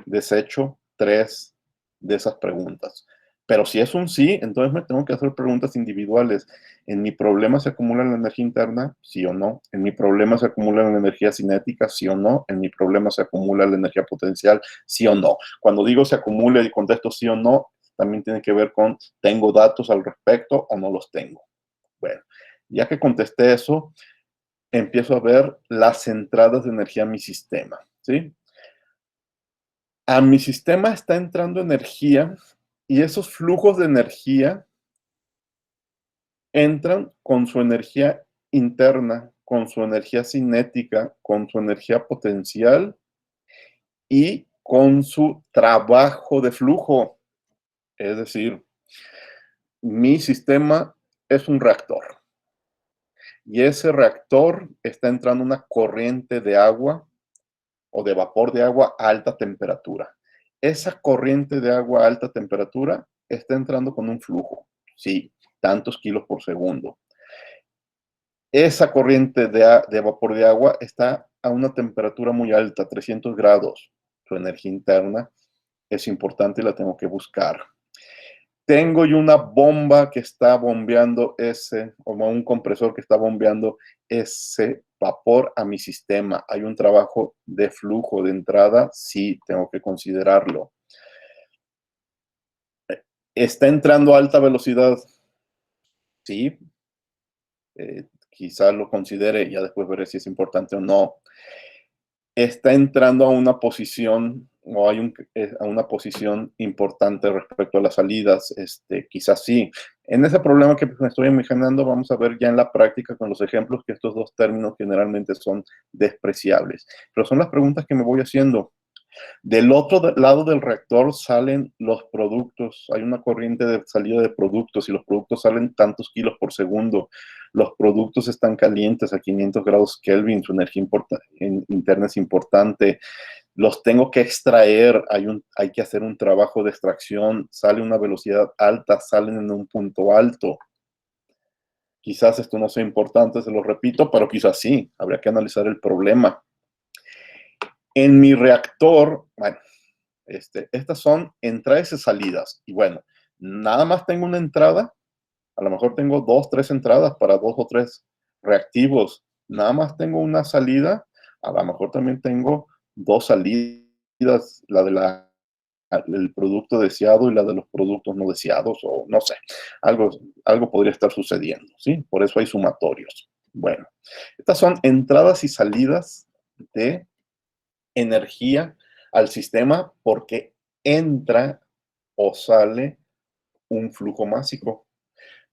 desecho 3 de esas preguntas. Pero si es un sí, entonces me tengo que hacer preguntas individuales. ¿En mi problema se acumula la energía interna? Sí o no. ¿En mi problema se acumula la energía cinética? Sí o no. ¿En mi problema se acumula la energía potencial? Sí o no. Cuando digo se acumula y contesto sí o no, también tiene que ver con ¿tengo datos al respecto o no los tengo? Bueno, ya que contesté eso, empiezo a ver las entradas de energía a mi sistema, ¿sí? A mi sistema está entrando energía y esos flujos de energía entran con su energía interna, con su energía cinética, con su energía potencial y con su trabajo de flujo. Es decir, mi sistema es un reactor y ese reactor está entrando una corriente de agua o de vapor de agua a alta temperatura. Esa corriente de agua a alta temperatura está entrando con un flujo, sí, tantos kilos por segundo. Esa corriente de vapor de agua está a una temperatura muy alta, 300 grados. Su energía interna es importante y la tengo que buscar. Tengo yo una bomba que está bombeando o un compresor que está bombeando ese vapor a mi sistema. ¿Hay un trabajo de flujo de entrada? Sí, tengo que considerarlo. ¿Está entrando a alta velocidad? Sí. Quizás lo considere, ya después veré si es importante o no. Está entrando a una posición o a una posición importante respecto a las salidas, quizás sí. En ese problema que me estoy imaginando, vamos a ver ya en la práctica con los ejemplos que estos dos términos generalmente son despreciables. Pero son las preguntas que me voy haciendo. Del otro lado del reactor salen los productos. Hay una corriente de salida de productos y los productos salen tantos kilos por segundo. Los productos están calientes a 500 grados Kelvin. Su energía interna es importante. Los tengo que extraer. Hay que hacer un trabajo de extracción. Sale a una velocidad alta. Salen en un punto alto. Quizás esto no sea importante, se lo repito, pero quizás sí. Habría que analizar el problema. En mi reactor, bueno, estas son entradas y salidas. Y bueno, nada más tengo una entrada. A lo mejor tengo 2, 3 entradas para 2 o 3 reactivos. Nada más tengo una salida. A lo mejor también tengo 2 salidas, la del producto deseado y la de los productos no deseados, o no sé. Algo podría estar sucediendo, ¿sí? Por eso hay sumatorios. Bueno, estas son entradas y salidas de energía al sistema porque entra o sale un flujo másico.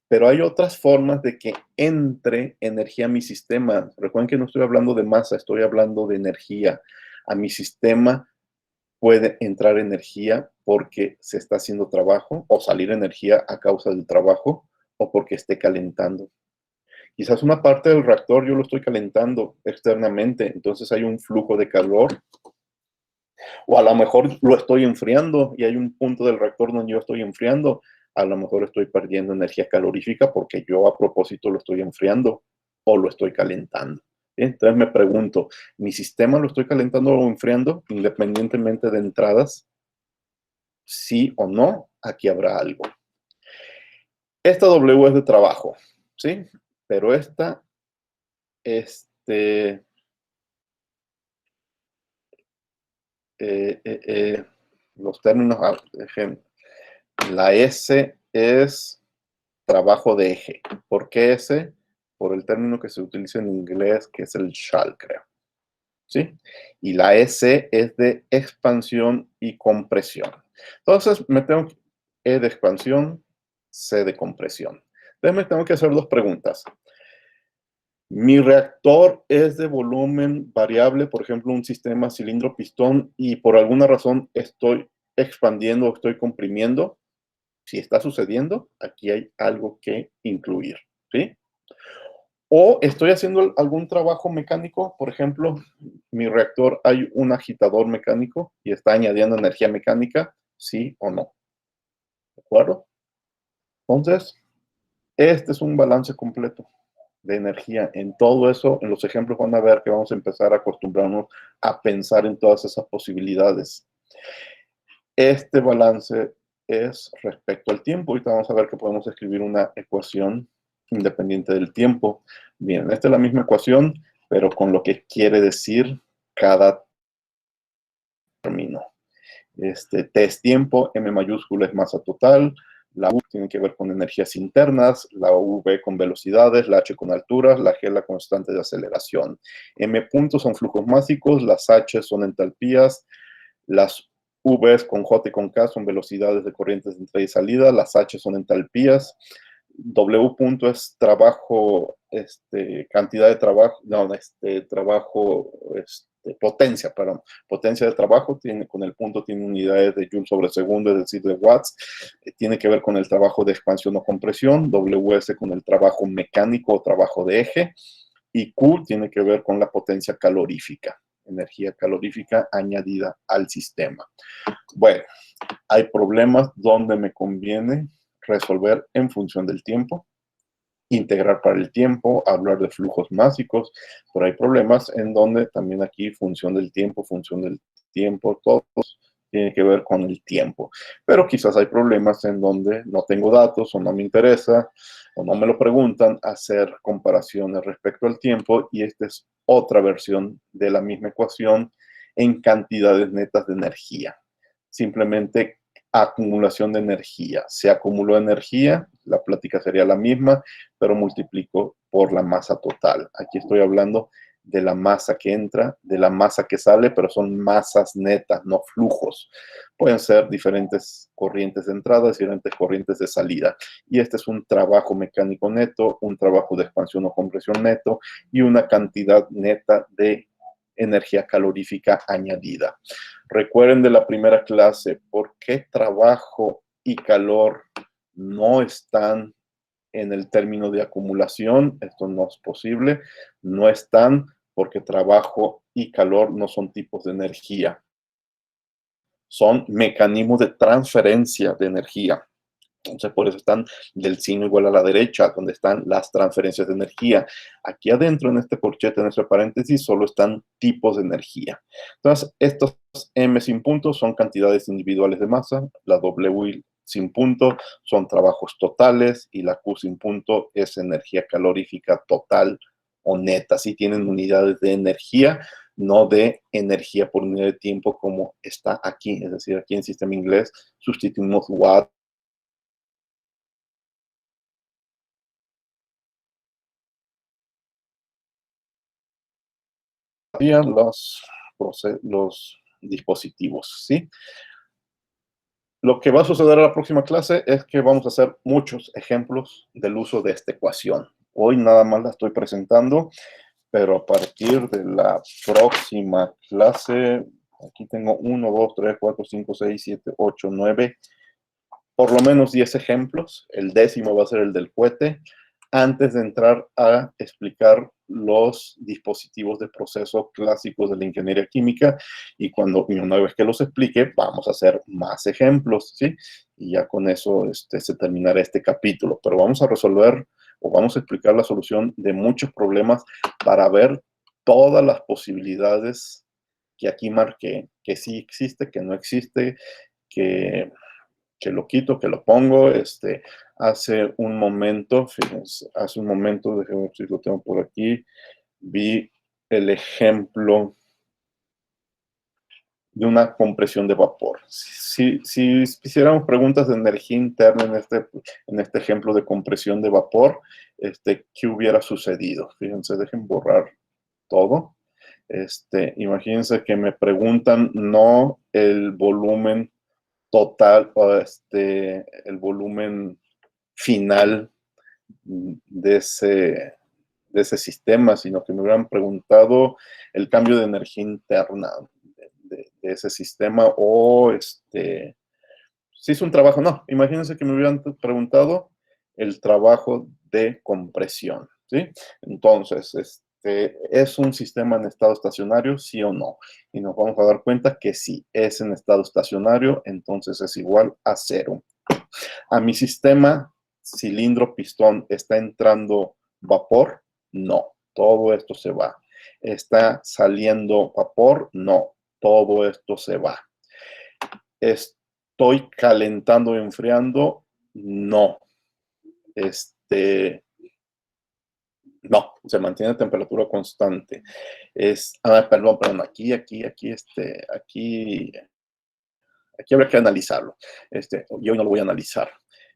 Pero hay otras formas de que entre energía a mi sistema. Recuerden que no estoy hablando de masa, estoy hablando de energía. A mi sistema puede entrar energía porque se está haciendo trabajo o salir energía a causa del trabajo o porque esté calentando. Quizás una parte del reactor yo lo estoy calentando externamente, entonces hay un flujo de calor. O a lo mejor lo estoy enfriando y hay un punto del reactor donde yo estoy enfriando. A lo mejor estoy perdiendo energía calorífica porque yo a propósito lo estoy enfriando o lo estoy calentando. Entonces me pregunto, ¿mi sistema lo estoy calentando o enfriando independientemente de entradas? Sí o no, aquí habrá algo. Esta W es de trabajo, ¿sí? Pero esta, los términos, la S es trabajo de eje. ¿Por qué S? Por el término que se utiliza en inglés, que es el shall, creo. ¿Sí? Y la S es de expansión y compresión. Entonces, me tengo E de expansión, C de compresión. Entonces, me tengo que hacer dos preguntas. Mi reactor es de volumen variable, por ejemplo, un sistema cilindro-pistón, y por alguna razón estoy expandiendo o estoy comprimiendo. Si está sucediendo, aquí hay algo que incluir, ¿sí? O estoy haciendo algún trabajo mecánico, por ejemplo, mi reactor hay un agitador mecánico y está añadiendo energía mecánica, ¿sí o no? ¿De acuerdo? Entonces, este es un balance completo de energía. En todo eso, en los ejemplos van a ver que vamos a empezar a acostumbrarnos a pensar en todas esas posibilidades. Este balance es respecto al tiempo. Ahorita vamos a ver que podemos escribir una ecuación independiente del tiempo. Bien, esta es la misma ecuación, pero con lo que quiere decir cada término. T es tiempo, M mayúscula es masa total, la U tiene que ver con energías internas, la V con velocidades, la H con alturas, la G la constante de aceleración. M puntos son flujos másicos, las H son entalpías, las V's con J y con K son velocidades de corrientes de entrada y salida, las H son entalpías, W punto es trabajo, cantidad de trabajo, no, trabajo, potencia, perdón, potencia de trabajo, con el punto tiene unidades de Joule sobre segundo, es decir, de watts, tiene que ver con el trabajo de expansión o compresión, WS con el trabajo mecánico o trabajo de eje, y Q tiene que ver con la potencia calorífica, energía calorífica añadida al sistema. Bueno, hay problemas donde me conviene resolver en función del tiempo, integrar para el tiempo, hablar de flujos másicos, pero hay problemas en donde también aquí función del tiempo, todos tiene que ver con el tiempo. Pero quizás hay problemas en donde no tengo datos o no me interesa o no me lo preguntan, hacer comparaciones respecto al tiempo, y esta es otra versión de la misma ecuación en cantidades netas de energía. Simplemente acumulación de energía. Se acumuló energía, la plática sería la misma, pero multiplico por la masa total. Aquí estoy hablando de la masa que entra, de la masa que sale, pero son masas netas, no flujos. Pueden ser diferentes corrientes de entrada, diferentes corrientes de salida. Y este es un trabajo mecánico neto, un trabajo de expansión o compresión neto y una cantidad neta de energía calorífica añadida. Recuerden de la primera clase, ¿por qué trabajo y calor no están en el término de acumulación? Esto no es posible. No están porque trabajo y calor no son tipos de energía. Son mecanismos de transferencia de energía. Entonces, por eso están del signo igual a la derecha, donde están las transferencias de energía. Aquí adentro, en este corchete, en este paréntesis, solo están tipos de energía. Entonces, estos M sin punto son cantidades individuales de masa, la W sin punto son trabajos totales, y la Q sin punto es energía calorífica total o neta. Sí tienen unidades de energía, no de energía por unidad de tiempo como está aquí. Es decir, aquí en sistema inglés sustituimos watt los dispositivos, ¿sí? Lo que va a suceder a la próxima clase es que vamos a hacer muchos ejemplos del uso de esta ecuación. Hoy nada más la estoy presentando, pero a partir de la próxima clase, aquí tengo 1, 2, 3, 4, 5, 6, 7, 8, 9, por lo menos 10 ejemplos. El 10º va a ser el del cohete, antes de entrar a explicar los dispositivos de proceso clásicos de la ingeniería química, y una vez que los explique, vamos a hacer más ejemplos, ¿sí? Y ya con eso se terminará este capítulo, pero vamos a resolver o vamos a explicar la solución de muchos problemas para ver todas las posibilidades que aquí marqué, que sí existe, que no existe, que lo quito, que lo pongo. Hace un momento, fíjense, déjenme ver si lo tengo por aquí, vi el ejemplo de una compresión de vapor. Si hiciéramos preguntas de energía interna en este ejemplo de compresión de vapor, ¿qué hubiera sucedido? Fíjense, dejen borrar todo. Imagínense que me preguntan no el volumen total, el volumen final de ese sistema, sino que me hubieran preguntado el cambio de energía interna de ese sistema, o si es un trabajo, no, imagínense que me hubieran preguntado el trabajo de compresión, ¿sí? Entonces, ¿es un sistema en estado estacionario, sí o no? Y nos vamos a dar cuenta que sí, es en estado estacionario, entonces es igual a 0. A mi sistema cilindro-pistón, ¿está entrando vapor? No, todo esto se va. ¿Está saliendo vapor? No, todo esto se va. estoy calentando y enfriando, no. No, se mantiene a temperatura constante. Perdón, aquí habría que analizarlo. Y hoy no lo voy a analizar.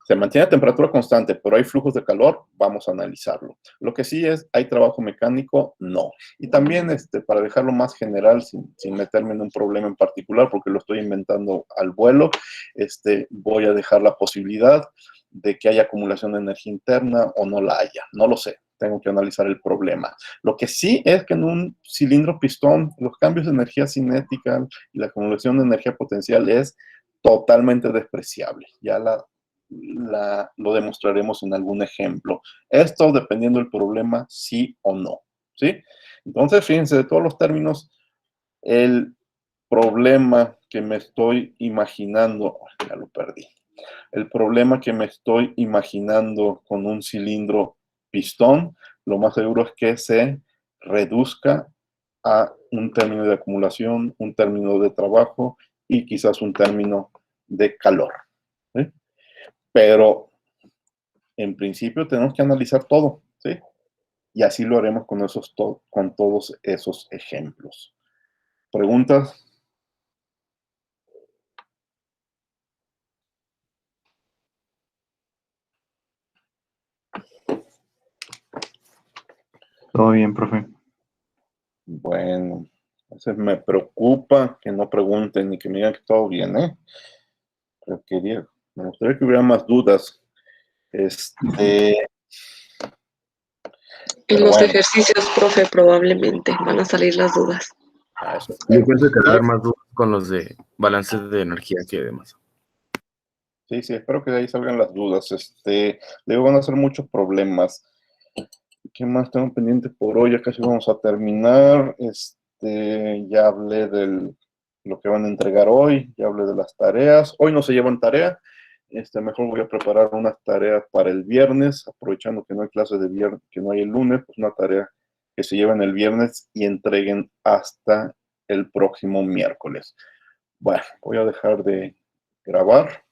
Se mantiene a temperatura constante, pero hay flujos de calor, vamos a analizarlo. Lo que sí es, ¿hay trabajo mecánico? No. Y también, para dejarlo más general, sin meterme en un problema en particular, porque lo estoy inventando al vuelo, voy a dejar la posibilidad de que haya acumulación de energía interna o no la haya. No lo sé. Tengo que analizar el problema. Lo que sí es que en un cilindro pistón, los cambios de energía cinética y la acumulación de energía potencial es totalmente despreciable. Ya lo demostraremos en algún ejemplo. Esto dependiendo del problema, sí o no. ¿Sí? Entonces, fíjense, de todos los términos, el problema que me estoy imaginando, ya lo perdí. El problema que me estoy imaginando con un cilindro pistón, lo más seguro es que se reduzca a un término de acumulación, un término de trabajo y quizás un término de calor. ¿Sí? Pero en principio tenemos que analizar todo, ¿sí? Y así lo haremos con todos esos ejemplos. ¿Preguntas? Todo bien, profe. Bueno, entonces me preocupa que no pregunten ni que me digan que todo bien, ¿eh? Pero me gustaría que hubiera más dudas. En Pero los bueno, ejercicios, profe, probablemente van a salir las dudas. eso Yo espero. pienso que va a haber más dudas con los de balance de energía que demás. Sí, espero que de ahí salgan las dudas. Luego van a ser muchos problemas. ¿Qué más tengo pendiente por hoy? Ya casi vamos a terminar. Ya hablé de lo que van a entregar hoy, ya hablé de las tareas. Hoy no se llevan tarea. Mejor voy a preparar unas tareas para el viernes, aprovechando que no hay clase de viernes, que no hay el lunes, pues una tarea que se lleven el viernes y entreguen hasta el próximo miércoles. Bueno, voy a dejar de grabar.